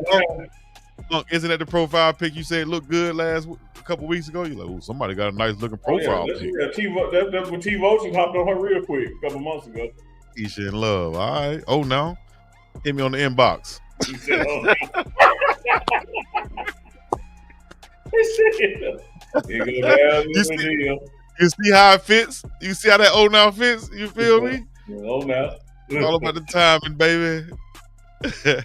Isn't that the profile pic you said looked good a couple weeks ago? You're like, oh, somebody got a nice looking profile pic. That's when T-Votion hopped on her real quick a couple months ago. Keisha in love. All right. Oh, no. Hit me on the inbox. He said, you see how it fits? You see how that oh now fits? You feel me? Oh now. It's all about the timing, baby.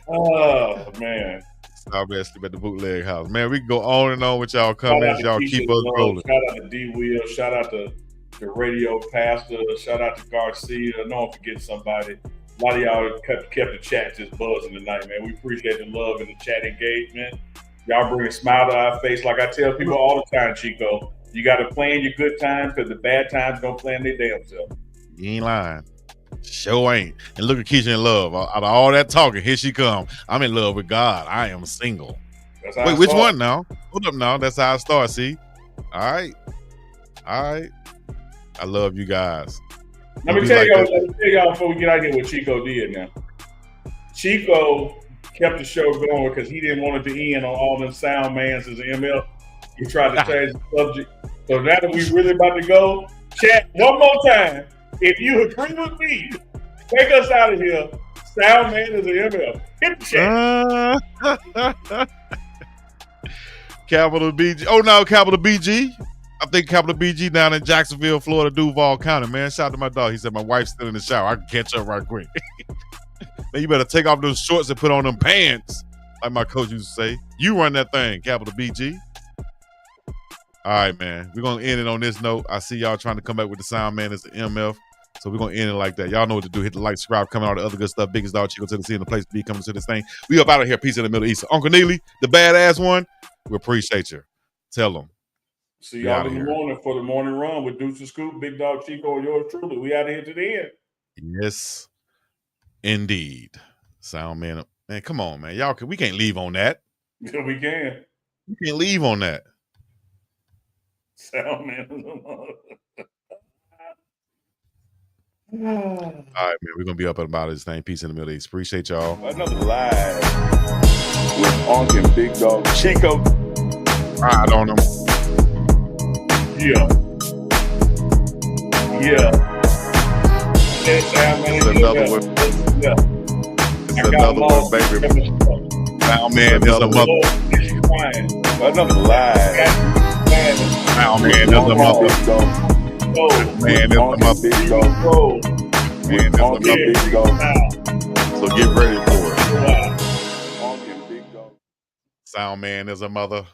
Oh man. Stop man, sleep at the bootleg house. Man, we can go on and on with y'all Shout out comments. to Y'all Keisha keep us Love. rolling. Shout out to D Will. Shout out to the Radio Pastor. Shout out to Garcia. I know I'm forgetting somebody. A lot of y'all kept the chat just buzzing tonight, man. We appreciate the love and the chat engagement. Y'all bring a smile to our face. Like I tell people all the time, Chico, you got to plan your good times because the bad times don't plan their damn self. You ain't lying. Sure ain't. And look at Keisha in love. Out of all that talking, here she come. I'm in love with God. I am single. Wait, which one now? Hold up now. That's how I start. See? All right. I love you guys. Let me tell y'all before we get out of here what Chico did now. Chico kept the show going because he didn't want it to end on all them sound mans as an MF. He tried to change the subject. So now that we really about to go, chat one more time. If you agree with me, take us out of here. Sound man is an MF. Hit the chat. Capital BG. Oh no, Capital BG. I think Capital BG down in Jacksonville, Florida, Duval County. Man, shout out to my dog. He said my wife's still in the shower. I can catch up right quick. Man, you better take off those shorts and put on them pants, like my coach used to say. You run that thing, Capital BG. All right, man. We're gonna end it on this note. I see y'all trying to come back with the sound man as the MF. So we're gonna end it like that. Y'all know what to do. Hit the like, subscribe, coming all the other good stuff. Biggest dog, Chico Tennessee, and the place to be coming to this thing. We up out of here. Peace in the Middle East. Uncle Neely, the badass one. We appreciate you. Tell them. See y'all in the morning for the morning run with Deuce and Scoop, Big Dog Chico, and yours truly. We out of here to the end. Yes, indeed. Sound man. Man, come on, man. We can't leave on that. Yeah, we can. We can't leave on that. Sound man. All right, man. We're gonna be up and about this thing. Peace in the Middle East. Appreciate y'all. Another live with UNK and Big Dog Chico. Ride on them. Yeah. It's another one. Yeah. It's another one, baby. Sound man is a mother. Another live. Sound man is a mother. Man is a mother. Man is a mother. So get ready for it. Sound man is a mother.